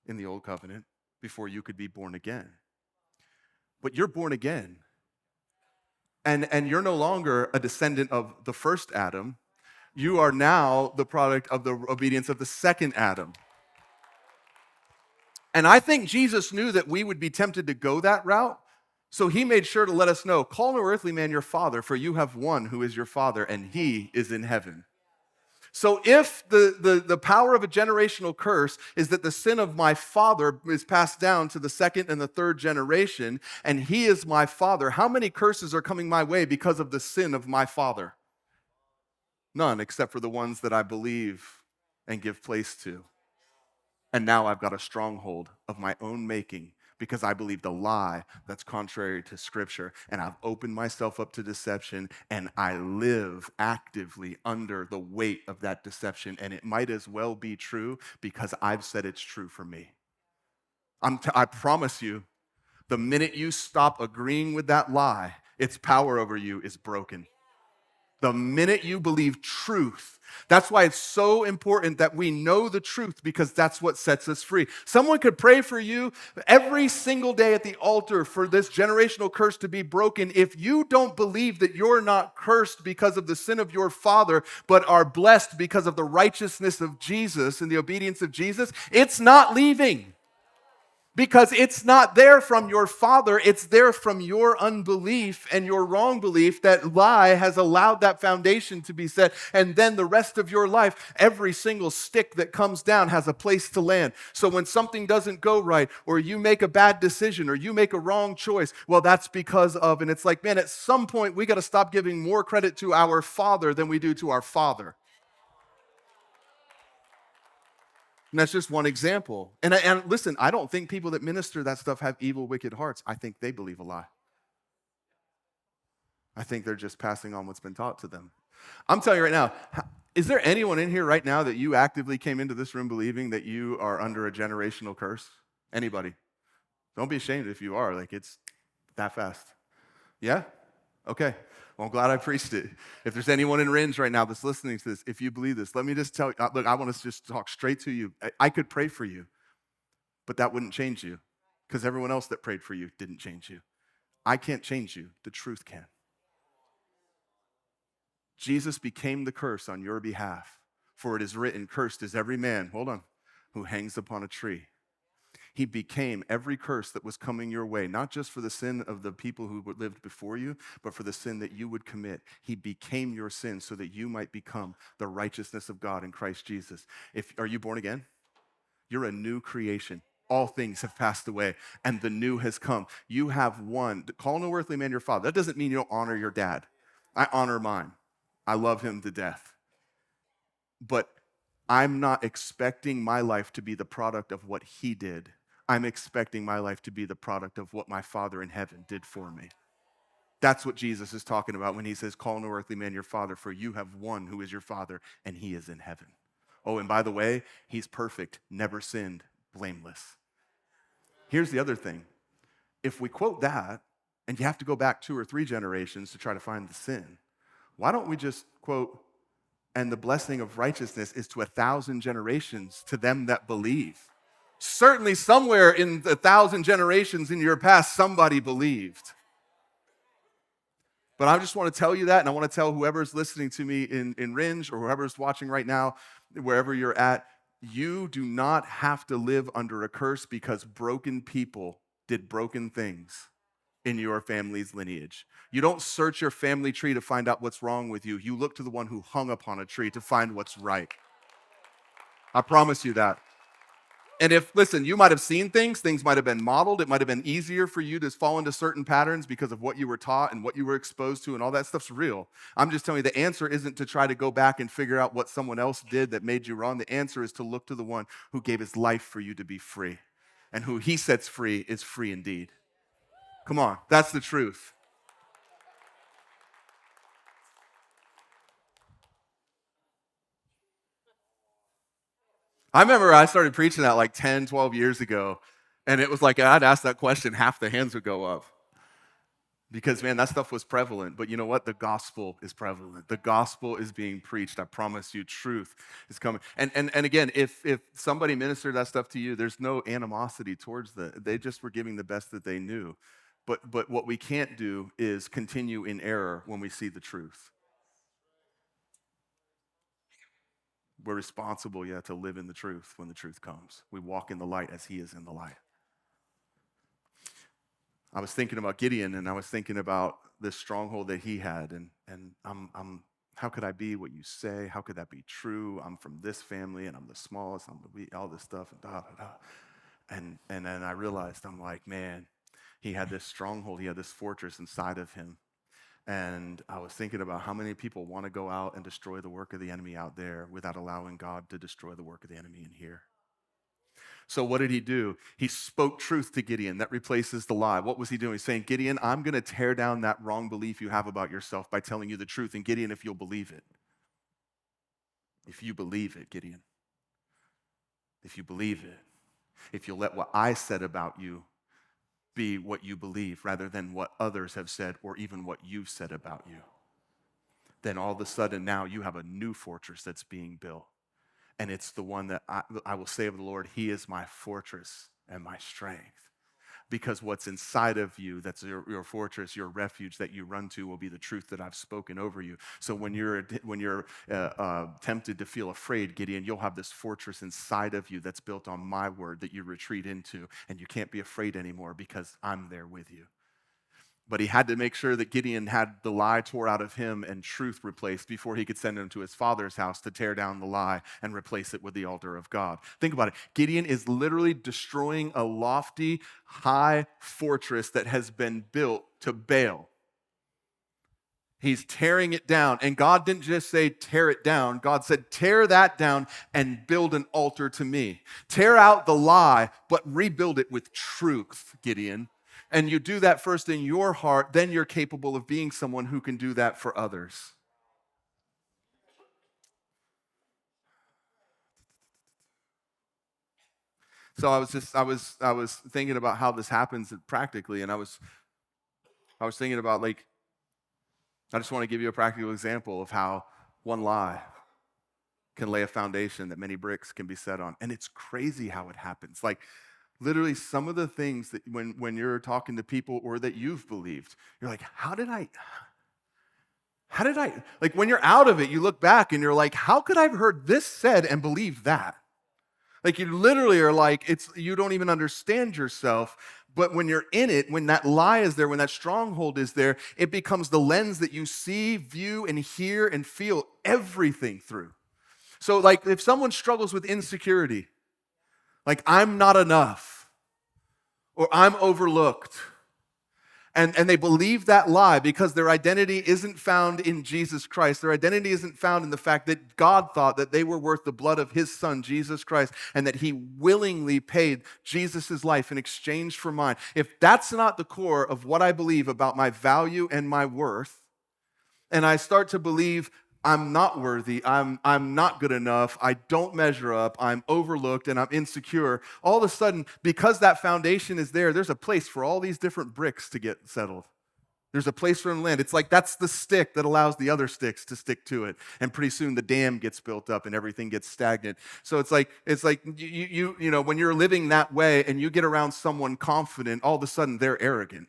in the Old Covenant before you could be born again. But you're born again. And you're no longer a descendant of the first Adam. You are now the product of the obedience of the second Adam. And I think Jesus knew that we would be tempted to go that route. So he made sure to let us know, call no earthly man your father, for you have one who is your father, and he is in heaven. So if the power of a generational curse is that the sin of my father is passed down to the second and the third generation, and he is my father, how many curses are coming my way because of the sin of my father? None, except for the ones that I believe and give place to. And now I've got a stronghold of my own making because I believed a lie that's contrary to Scripture. And I've opened myself up to deception, and I live actively under the weight of that deception. And it might as well be true because I've said it's true for me. I promise you, the minute you stop agreeing with that lie, its power over you is broken. The minute you believe truth, that's why it's so important that we know the truth, because that's what sets us free. Someone could pray for you every single day at the altar for this generational curse to be broken. If you don't believe that you're not cursed because of the sin of your father, but are blessed because of the righteousness of Jesus and the obedience of Jesus, it's not leaving. Because it's not there from your father, it's there from your unbelief and your wrong belief. That lie has allowed that foundation to be set. And then the rest of your life, every single stick that comes down has a place to land. So when something doesn't go right, or you make a bad decision, or you make a wrong choice, well, that's because of, and it's like, man, at some point we got to stop giving more credit to our father than we do to our father. And that's just one example. And listen, I don't think people that minister that stuff have evil, wicked hearts. I think they believe a lie. I think they're just passing on what's been taught to them. I'm telling you right now, is there anyone in here right now that you actively came into this room believing that you are under a generational curse? Anybody? Don't be ashamed if you are. Like, it's that fast. Yeah? Okay. Well, I'm glad I preached it. If there's anyone in Ringe right now that's listening to this, if you believe this, let me just tell you, look, I want to just talk straight to you. I could pray for you, but that wouldn't change you, because everyone else that prayed for you didn't change you. I can't change you. The truth can. Jesus became the curse on your behalf, for it is written, cursed is every man, hold on, who hangs upon a tree. He became every curse that was coming your way, not just for the sin of the people who lived before you, but for the sin that you would commit. He became your sin so that you might become the righteousness of God in Christ Jesus. Are you born again? You're a new creation. All things have passed away, and the new has come. You have one. Call no earthly man your father. That doesn't mean you don't honor your dad. I honor mine. I love him to death. But I'm not expecting my life to be the product of what he did. I'm expecting my life to be the product of what my Father in heaven did for me. That's what Jesus is talking about when he says, call no earthly man your father, for you have one who is your father, and he is in heaven. Oh, and by the way, he's perfect, never sinned, blameless. Here's the other thing. If we quote that, and you have to go back 2 or 3 generations to try to find the sin, why don't we just quote, and the blessing of righteousness is to 1,000 generations to them that believe? Certainly somewhere in 1,000 generations in your past, somebody believed. But I just want to tell you that, and I want to tell whoever's listening to me in Ringe, or whoever's watching right now, wherever you're at, you do not have to live under a curse because broken people did broken things in your family's lineage. You don't search your family tree to find out what's wrong with you. You look to the one who hung upon a tree to find what's right. I promise you that. And listen, you might have seen things might have been modeled. It might have been easier for you to fall into certain patterns because of what you were taught and what you were exposed to, and all that stuff's real. I'm just telling you, the answer isn't to try to go back and figure out what someone else did that made you wrong. The answer is to look to the one who gave his life for you to be free. And who he sets free is free indeed. Come on, that's the truth. I remember I started preaching that like 10, 12 years ago, and it was like I'd ask that question, half the hands would go up. Because, man, that stuff was prevalent. But you know what? The gospel is prevalent. The gospel is being preached. I promise you, truth is coming. And again, if somebody ministered that stuff to you, there's no animosity towards that. They just were giving the best that they knew. But what we can't do is continue in error when we see the truth. We're responsible, to live in the truth when the truth comes. We walk in the light as he is in the light. I was thinking about Gideon, and I was thinking about this stronghold that he had, and I'm How could I be what you say? How could that be true? I'm from this family and I'm the smallest, I'm the weak, all this stuff and da da da. And then I realized, I'm like, man, he had this stronghold, he had this fortress inside of him. And I was thinking about how many people want to go out and destroy the work of the enemy out there without allowing God to destroy the work of the enemy in here. So what did he do? He spoke truth to Gideon. That replaces the lie. What was he doing? He's saying, Gideon, I'm going to tear down that wrong belief you have about yourself by telling you the truth. And Gideon, if you'll believe it. If you believe it, Gideon. If you believe it. If you'll let what I said about you be what you believe rather than what others have said or even what you've said about you. Then all of a sudden now you have a new fortress that's being built. And it's the one that I will say of the Lord, he is my fortress and my strength. Because what's inside of you, that's your fortress, your refuge that you run to, will be the truth that I've spoken over you. So when you're tempted to feel afraid, Gideon, you'll have this fortress inside of you that's built on my word that you retreat into, and you can't be afraid anymore because I'm there with you. But he had to make sure that Gideon had the lie tore out of him and truth replaced before he could send him to his father's house to tear down the lie and replace it with the altar of God. Think about it. Gideon is literally destroying a lofty, high fortress that has been built to Baal. He's tearing it down. And God didn't just say, tear it down. God said, tear that down and build an altar to me. Tear out the lie, but rebuild it with truth, Gideon. And you do that first in your heart, then you're capable of being someone who can do that for others. So I was thinking about how this happens practically, and I was thinking about, like, I just want to give you a practical example of how one lie can lay a foundation that many bricks can be set on. And it's crazy how it happens. Like, literally, some of the things that when you're talking to people or that you've believed, you're like, how did I, like, when you're out of it, you look back and you're like, how could I have heard this said and believed that? Like, you literally are like, you don't even understand yourself. But when you're in it, when that lie is there, when that stronghold is there, it becomes the lens that you see, view, and hear and feel everything through. So, like, if someone struggles with insecurity, like, I'm not enough, or I'm overlooked, and they believe that lie because their identity isn't found in Jesus Christ. Their identity isn't found in the fact that God thought that they were worth the blood of his son, Jesus Christ, and that he willingly paid Jesus' life in exchange for mine. If that's not the core of what I believe about my value and my worth, and I start to believe I'm not worthy, I'm not good enough, I don't measure up, I'm overlooked, and I'm insecure, all of a sudden, because that foundation is there, there's a place for all these different bricks to get settled. There's a place for them to land. It's like that's the stick that allows the other sticks to stick to it. And pretty soon the dam gets built up and everything gets stagnant. So it's like you know, when you're living that way and you get around someone confident, all of a sudden they're arrogant.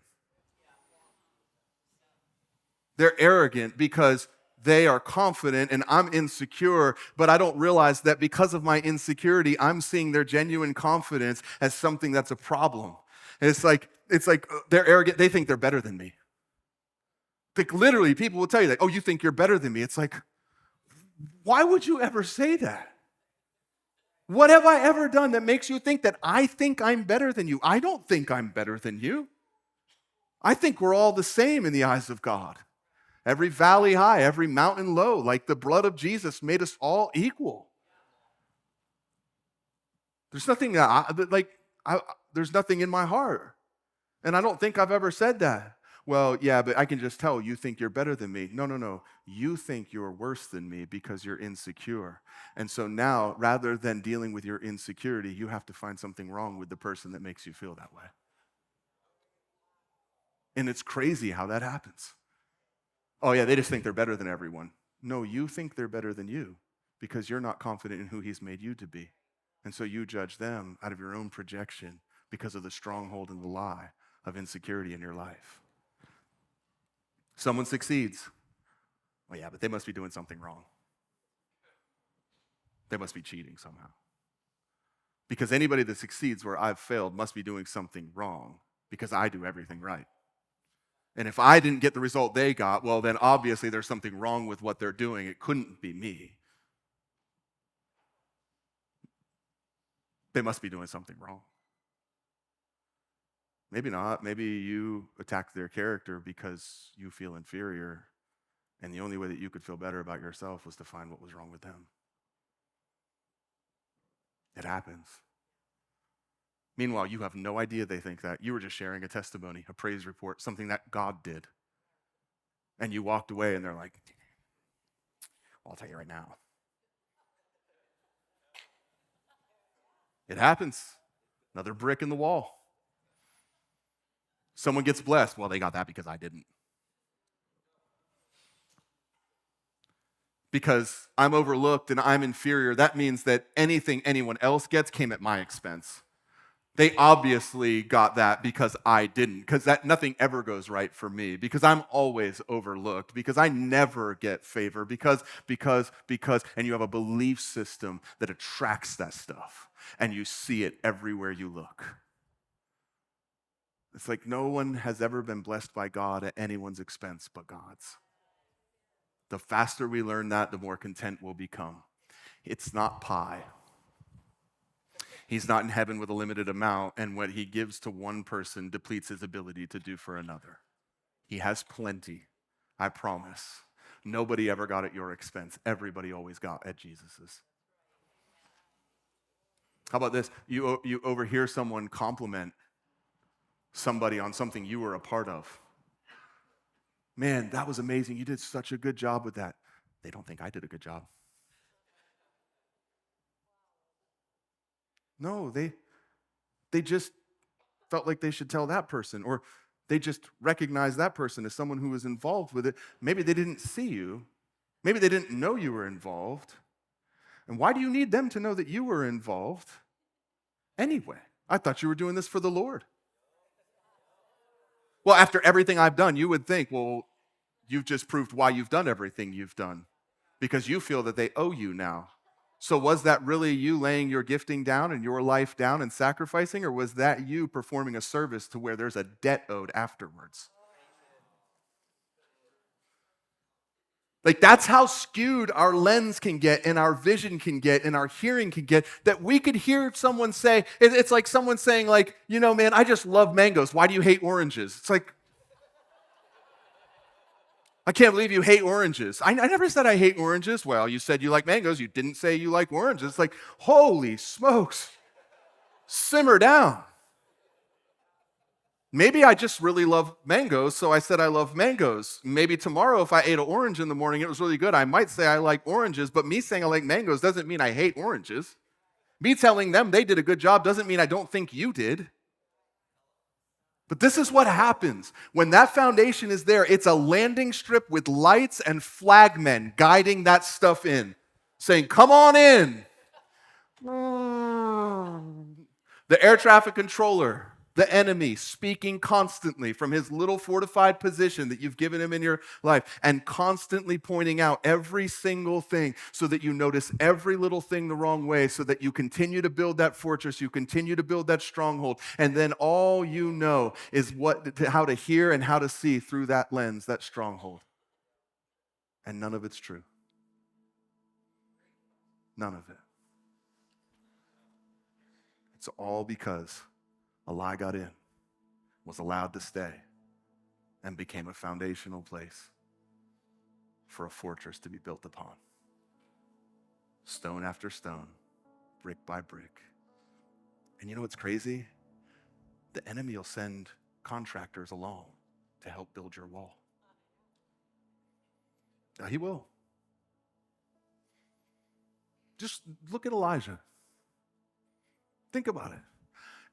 They're arrogant because they are confident and I'm insecure, but I don't realize that because of my insecurity, I'm seeing their genuine confidence as something that's a problem. And it's like they're arrogant. They think they're better than me. Like, literally, people will tell you that, oh, you think you're better than me. It's like, why would you ever say that? What have I ever done that makes you think that I think I'm better than you? I don't think I'm better than you. I think we're all the same in the eyes of God. Every valley high, every mountain low, like the blood of Jesus made us all equal. There's nothing there's nothing in my heart. And I don't think I've ever said that. Well, yeah, but I can just tell you think you're better than me. No. You think you're worse than me because you're insecure. And so now, rather than dealing with your insecurity, you have to find something wrong with the person that makes you feel that way. And it's crazy how that happens. Oh, yeah, they just think they're better than everyone. No, you think they're better than you because you're not confident in who he's made you to be. And so you judge them out of your own projection because of the stronghold and the lie of insecurity in your life. Someone succeeds. Oh, yeah, but they must be doing something wrong. They must be cheating somehow. Because anybody that succeeds where I've failed must be doing something wrong because I do everything right. And if I didn't get the result they got, well, then obviously there's something wrong with what they're doing. It couldn't be me. They must be doing something wrong. Maybe not. Maybe you attacked their character because you feel inferior, and the only way that you could feel better about yourself was to find what was wrong with them. It happens. Meanwhile, you have no idea they think that. You were just sharing a testimony, a praise report, something that God did. And you walked away and they're like, well, I'll tell you right now. It happens. Another brick in the wall. Someone gets blessed. Well, they got that because I didn't. Because I'm overlooked and I'm inferior, that means that anything anyone else gets came at my expense. They obviously got that because I didn't, because that nothing ever goes right for me, because I'm always overlooked, because I never get favor, because, and you have a belief system that attracts that stuff, and you see it everywhere you look. It's like no one has ever been blessed by God at anyone's expense but God's. The faster we learn that, the more content we'll become. It's not pie. He's not in heaven with a limited amount, and what he gives to one person depletes his ability to do for another. He has plenty, I promise. Nobody ever got at your expense. Everybody always got at Jesus's. How about this? You overhear someone compliment somebody on something you were a part of. Man, that was amazing. You did such a good job with that. They don't think I did a good job. No, they just felt like they should tell that person, or they just recognized that person as someone who was involved with it. Maybe they didn't see you. Maybe they didn't know you were involved. And why do you need them to know that you were involved anyway? I thought you were doing this for the Lord. Well, after everything I've done, you would think, well, you've just proved why you've done everything you've done, because you feel that they owe you now. So was that really you laying your gifting down and your life down and sacrificing, or was that you performing a service to where there's a debt owed afterwards? Like, that's how skewed our lens can get and our vision can get and our hearing can get, that we could hear someone say, it's like someone saying, like, you know, man, I just love mangoes. Why do you hate oranges? It's like, I can't believe you hate oranges. I never said I hate oranges. Well, you said you like mangoes. You didn't say you like oranges. It's like, holy smokes. Simmer down. Maybe I just really love mangoes, so I said I love mangoes. Maybe tomorrow, if I ate an orange in the morning, it was really good, I might say I like oranges, but me saying I like mangoes doesn't mean I hate oranges. Me telling them they did a good job doesn't mean I don't think you did. But this is what happens. When that foundation is there, it's a landing strip with lights and flagmen guiding that stuff in, saying, come on in. The air traffic controller, the enemy, speaking constantly from his little fortified position that you've given him in your life, and constantly pointing out every single thing so that you notice every little thing the wrong way, so that you continue to build that fortress, you continue to build that stronghold, and then all you know is how to hear and how to see through that lens, that stronghold. And none of it's true. None of it. It's all because a lie got in, was allowed to stay, and became a foundational place for a fortress to be built upon. Stone after stone, brick by brick. And you know what's crazy? The enemy will send contractors along to help build your wall. Now, he will. Just look at Elijah. Think about it.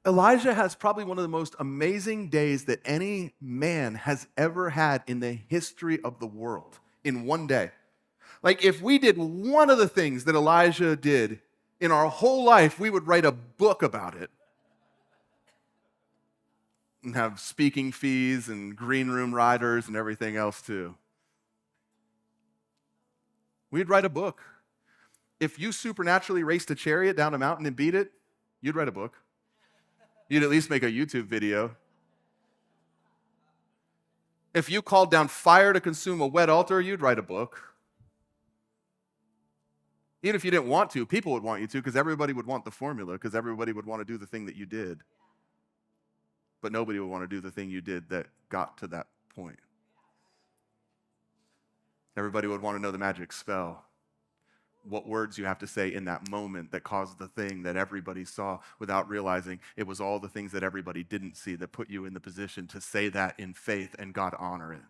Elijah has probably one of the most amazing days that any man has ever had in the history of the world in one day. Like, if we did one of the things that Elijah did in our whole life, we would write a book about it and have speaking fees and green room riders and everything else too. We'd write a book. If you supernaturally raced a chariot down a mountain and beat it, you'd write a book. You'd at least make a YouTube video. If you called down fire to consume a wet altar, you'd write a book. Even if you didn't want to, people would want you to, because everybody would want the formula, because everybody would want to do the thing that you did. But nobody would want to do the thing you did that got to that point. Everybody would want to know the magic spell, what words you have to say in that moment that caused the thing that everybody saw without realizing it was all the things that everybody didn't see that put you in the position to say that in faith and God honor it.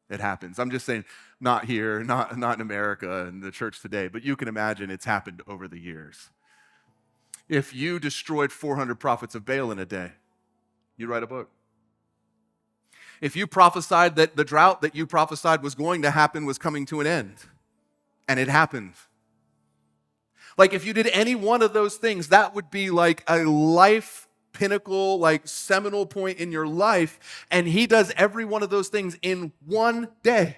It happens. I'm just saying, not here, not in America and the church today, but you can imagine it's happened over the years. If you destroyed 400 prophets of Baal in a day, you'd write a book. If you prophesied that the drought that you prophesied was going to happen was coming to an end, and it happened. Like if you did any one of those things, that would be like a life pinnacle, like seminal point in your life, and he does every one of those things in one day.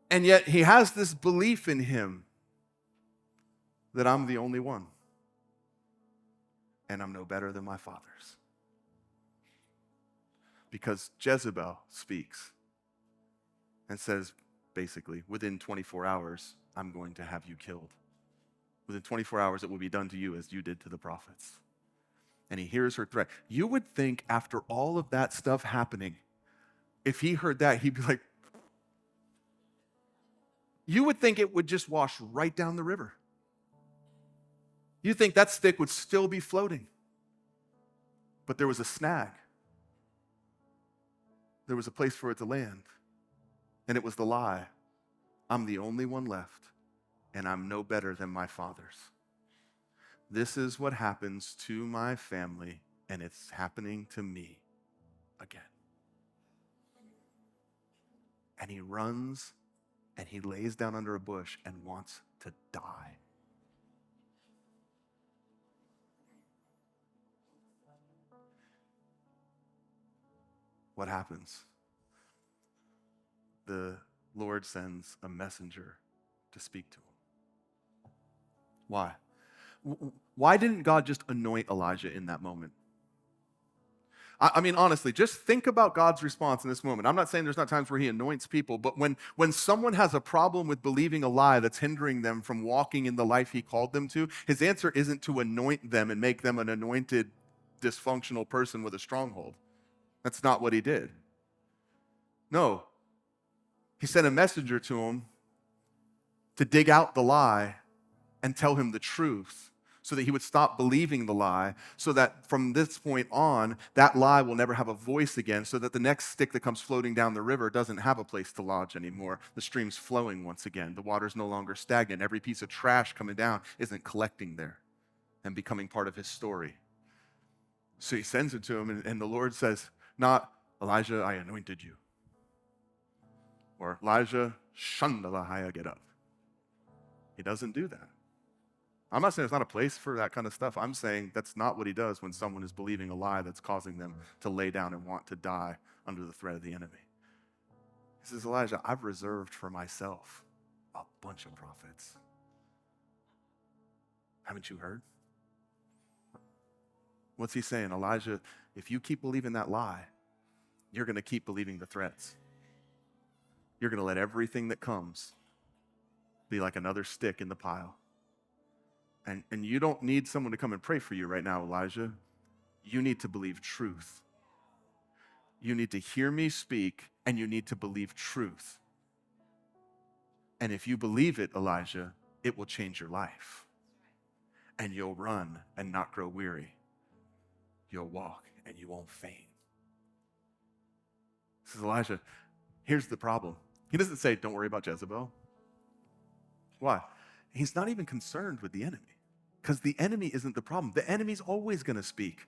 And yet he has this belief in him that I'm the only one, and I'm no better than my fathers. Because Jezebel speaks and says, basically, within 24 hours, I'm going to have you killed. Within 24 hours, it will be done to you as you did to the prophets. And he hears her threat. You would think after all of that stuff happening, if he heard that, he'd be like, you would think it would just wash right down the river. You'd think that stick would still be floating. But there was a snag. There was a place for it to land. And it was the lie. I'm the only one left, and I'm no better than my fathers. This is what happens to my family, and it's happening to me again. And he runs, and he lays down under a bush and wants to die. What happens? The Lord sends a messenger to speak to him. Why? Why didn't God just anoint Elijah in that moment? I mean, honestly, just think about God's response in this moment. I'm not saying there's not times where he anoints people, but when someone has a problem with believing a lie that's hindering them from walking in the life he called them to, his answer isn't to anoint them and make them an anointed, dysfunctional person with a stronghold. That's not what he did. No. He sent a messenger to him to dig out the lie and tell him the truth so that he would stop believing the lie, so that from this point on, that lie will never have a voice again, so that the next stick that comes floating down the river doesn't have a place to lodge anymore. The stream's flowing once again. The water's no longer stagnant. Every piece of trash coming down isn't collecting there and becoming part of his story. So he sends it to him, and the Lord says, not, Elijah, I anointed you. Or Elijah, Shandalahaya, get up. He doesn't do that. I'm not saying there's not a place for that kind of stuff. I'm saying that's not what he does when someone is believing a lie that's causing them to lay down and want to die under the threat of the enemy. He says, Elijah, I've reserved for myself a bunch of prophets. Haven't you heard? What's he saying? Elijah, if you keep believing that lie, you're going to keep believing the threats. You're going to let everything that comes be like another stick in the pile. And you don't need someone to come and pray for you right now, Elijah. You need to believe truth. You need to hear me speak, and you need to believe truth. And if you believe it, Elijah, it will change your life. And you'll run and not grow weary. You'll walk and you won't faint. He says, Elijah, here's the problem. He doesn't say, don't worry about Jezebel. Why? He's not even concerned with the enemy, because the enemy isn't the problem. The enemy's always going to speak.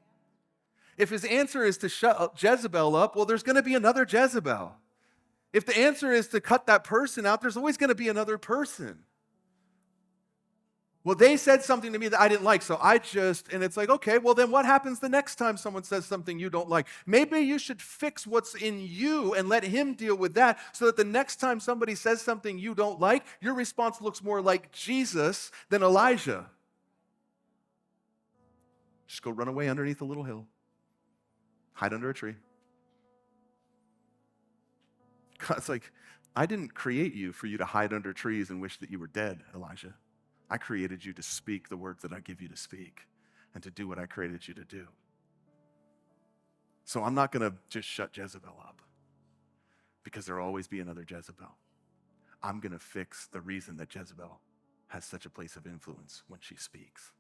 If his answer is to shut Jezebel up, well, there's going to be another Jezebel. If the answer is to cut that person out, there's always going to be another person. Well, they said something to me that I didn't like, so and it's like, okay, well then what happens the next time someone says something you don't like? Maybe you should fix what's in you and let him deal with that, so that the next time somebody says something you don't like, your response looks more like Jesus than Elijah. Just go run away underneath a little hill. Hide under a tree. God's like, I didn't create you for you to hide under trees and wish that you were dead, Elijah. I created you to speak the words that I give you to speak and to do what I created you to do. So I'm not going to just shut Jezebel up because there'll always be another Jezebel. I'm going to fix the reason that Jezebel has such a place of influence when she speaks,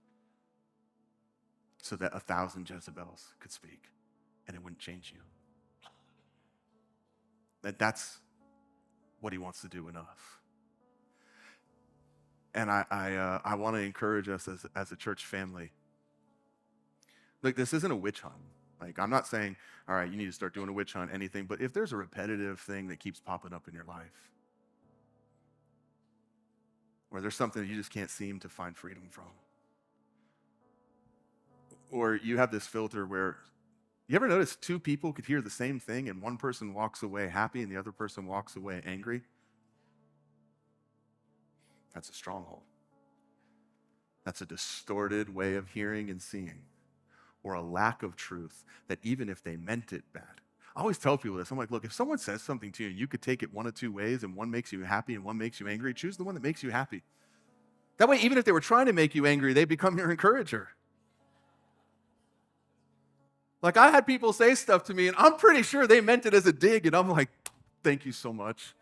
so that 1,000 Jezebels could speak and it wouldn't change you. That's what he wants to do in us. And I want to encourage us as a church family. Like, this isn't a witch hunt. Like, I'm not saying, all right, you need to start doing a witch hunt, anything, but if there's a repetitive thing that keeps popping up in your life, or there's something that you just can't seem to find freedom from, or you have this filter where, you ever notice two people could hear the same thing and one person walks away happy and the other person walks away angry? That's a stronghold. That's a distorted way of hearing and seeing, or a lack of truth that even if they meant it bad. I always tell people this. I'm like, look, if someone says something to you, you could take it one of two ways, and one makes you happy and one makes you angry. Choose the one that makes you happy. That way, even if they were trying to make you angry, they become your encourager. Like, I had people say stuff to me, and I'm pretty sure they meant it as a dig, and I'm like, thank you so much.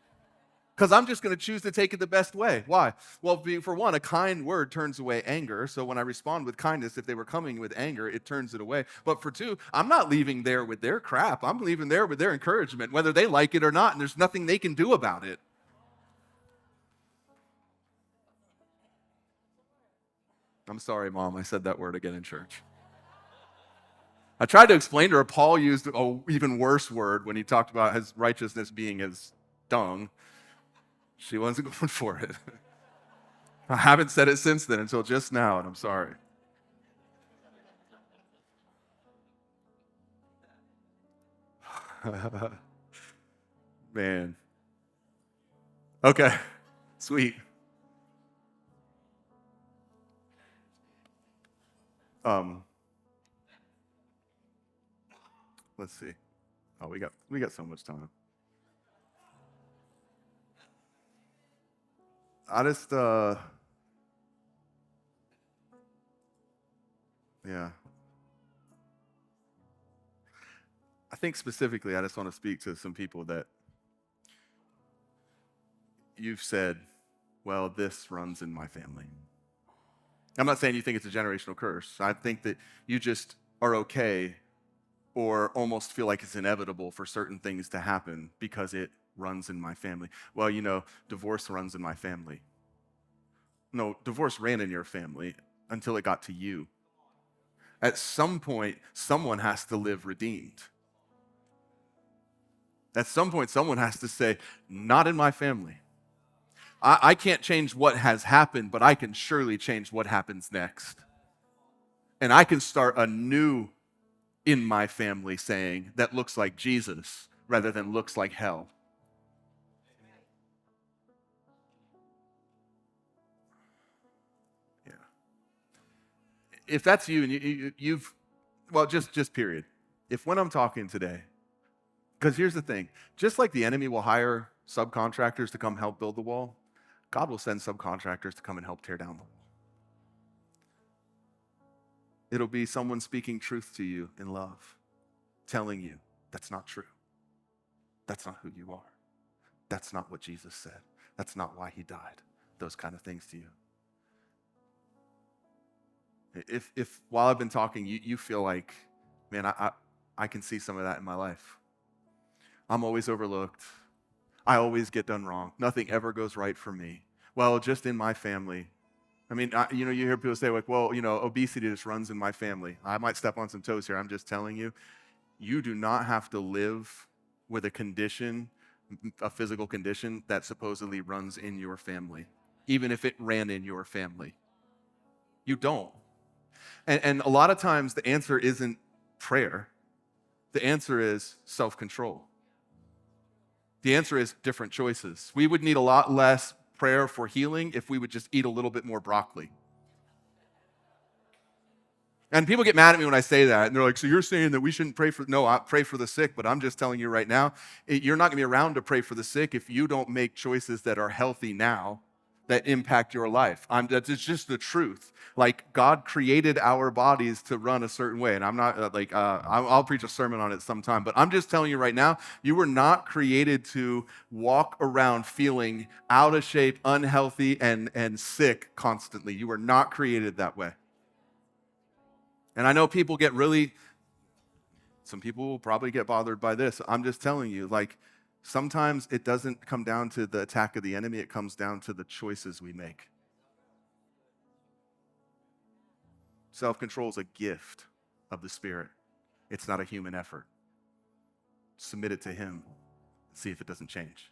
Because I'm just going to choose to take it the best way. Why? Well, for one, a kind word turns away anger. So when I respond with kindness, if they were coming with anger, it turns it away. But for two, I'm not leaving there with their crap. I'm leaving there with their encouragement, whether they like it or not, and there's nothing they can do about it. I'm sorry, Mom, I said that word again in church. I tried to explain to her, Paul used an even worse word when he talked about his righteousness being as dung. She wasn't going for it. I haven't said it since then until just now, and I'm sorry. Man. Okay, sweet. Let's see. Oh, we got so much time. I just yeah. I think specifically I just want to speak to some people that you've said, well, this runs in my family. I'm not saying you think it's a generational curse. I think that you just are okay or almost feel like it's inevitable for certain things to happen because it runs in my family. Well, divorce runs in my family. No, divorce ran in your family until it got to you. At some point, someone has to live redeemed. At some point, someone has to say, not in my family. I can't change what has happened, but I can surely change what happens next. And I can start a new in my family saying that looks like Jesus rather than looks like hell. Yeah. If that's you and you've, well, just period. If when I'm talking today, because here's the thing, just like the enemy will hire subcontractors to come help build the wall, God will send subcontractors to come and help tear down the wall. It'll be someone speaking truth to you in love, telling you that's not true. That's not who you are. That's not what Jesus said. That's not why he died. Those kind of things to you. If while I've been talking, you feel like, man, I can see some of that in my life. I'm always overlooked. I always get done wrong. Nothing ever goes right for me. Well, just in my family. I mean, you hear people say, like, well, obesity just runs in my family. I might step on some toes here. I'm just telling you, you do not have to live with a condition, a physical condition that supposedly runs in your family, even if it ran in your family. You don't. And a lot of times the answer isn't prayer. The answer is self-control. The answer is different choices. We would need a lot less prayer for healing if we would just eat a little bit more broccoli. And people get mad at me when I say that. And they're like, so you're saying that we shouldn't pray for, no, I pray for the sick, but I'm just telling you right now, you're not gonna be around to pray for the sick if you don't make choices that are healthy now that impact your life. It's just the truth. Like God created our bodies to run a certain way. And I'm not I'll preach a sermon on it sometime, but I'm just telling you right now, you were not created to walk around feeling out of shape, unhealthy, and sick constantly. You were not created that way. And I know people get some people will probably get bothered by this. I'm just telling you, like, sometimes it doesn't come down to the attack of the enemy, it comes down to the choices we make. Self-control is a gift of the Spirit. It's not a human effort. Submit it to Him. See if it doesn't change.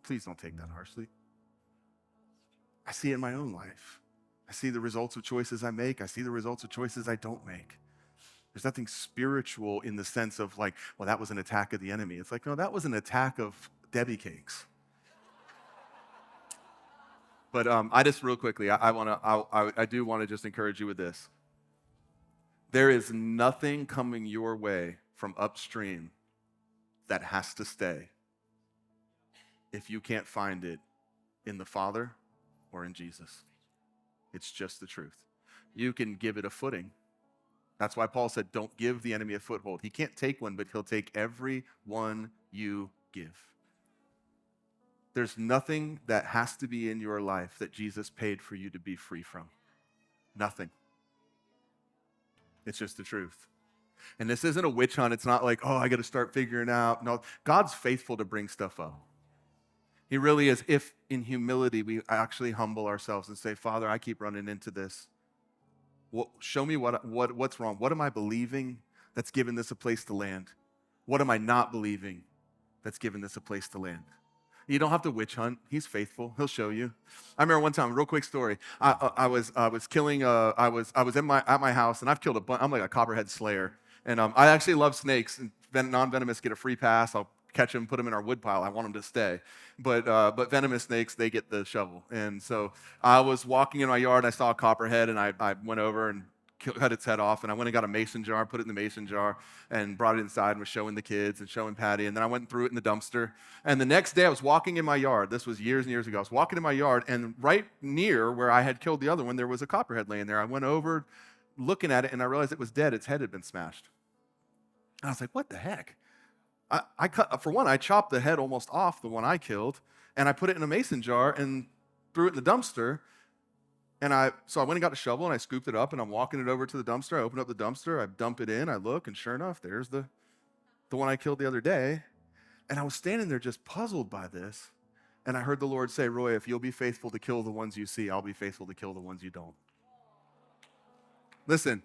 Please don't take that harshly. I see it in my own life. I see the results of choices I make. I see the results of choices I don't make. There's nothing spiritual in the sense of like, well, that was an attack of the enemy. It's like, no, that was an attack of Debbie cakes. But I just real quickly, I do want to just encourage you with this. There is nothing coming your way from upstream that has to stay if you can't find it in the Father or in Jesus. It's just the truth. You can give it a footing. That's why Paul said, don't give the enemy a foothold. He can't take one, but he'll take every one you give. There's nothing that has to be in your life that Jesus paid for you to be free from. Nothing. It's just the truth. And this isn't a witch hunt. It's not like, oh, I got to start figuring out. No, God's faithful to bring stuff up. He really is. If in humility we actually humble ourselves and say, Father, I keep running into this. Well, show me what's wrong. What am I believing that's given this a place to land? What am I not believing that's given this a place to land? You don't have to witch hunt. He's faithful. He'll show you. I remember one time, real quick story. I was at my house, and I've killed a bunch. I'm like a copperhead slayer, and I actually love snakes. And non-venomous get a free pass. I'll catch them, put them in our wood pile. I want them to stay. But venomous snakes, they get the shovel. And so I was walking in my yard, and I saw a copperhead, and I went over and cut its head off, and I went and got a mason jar, put it in the mason jar, and brought it inside and was showing the kids and showing Patty, and then I went and threw it in the dumpster. And the next day I was walking in my yard. This was years and years ago. I was walking in my yard, and right near where I had killed the other one, there was a copperhead laying there. I went over looking at it, and I realized it was dead. Its head had been smashed. And I was like, what the heck? I chopped the head almost off the one I killed, and I put it in a mason jar and threw it in the dumpster. So I went and got a shovel, and I scooped it up, and I'm walking it over to the dumpster. I open up the dumpster, I dump it in, I look, and sure enough, there's the one I killed the other day. And I was standing there just puzzled by this, and I heard the Lord say, Roy, if you'll be faithful to kill the ones you see, I'll be faithful to kill the ones you don't. Listen,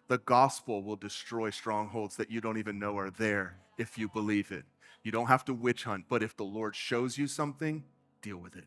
the gospel will destroy strongholds that you don't even know are there if you believe it. You don't have to witch hunt, but if the Lord shows you something, deal with it.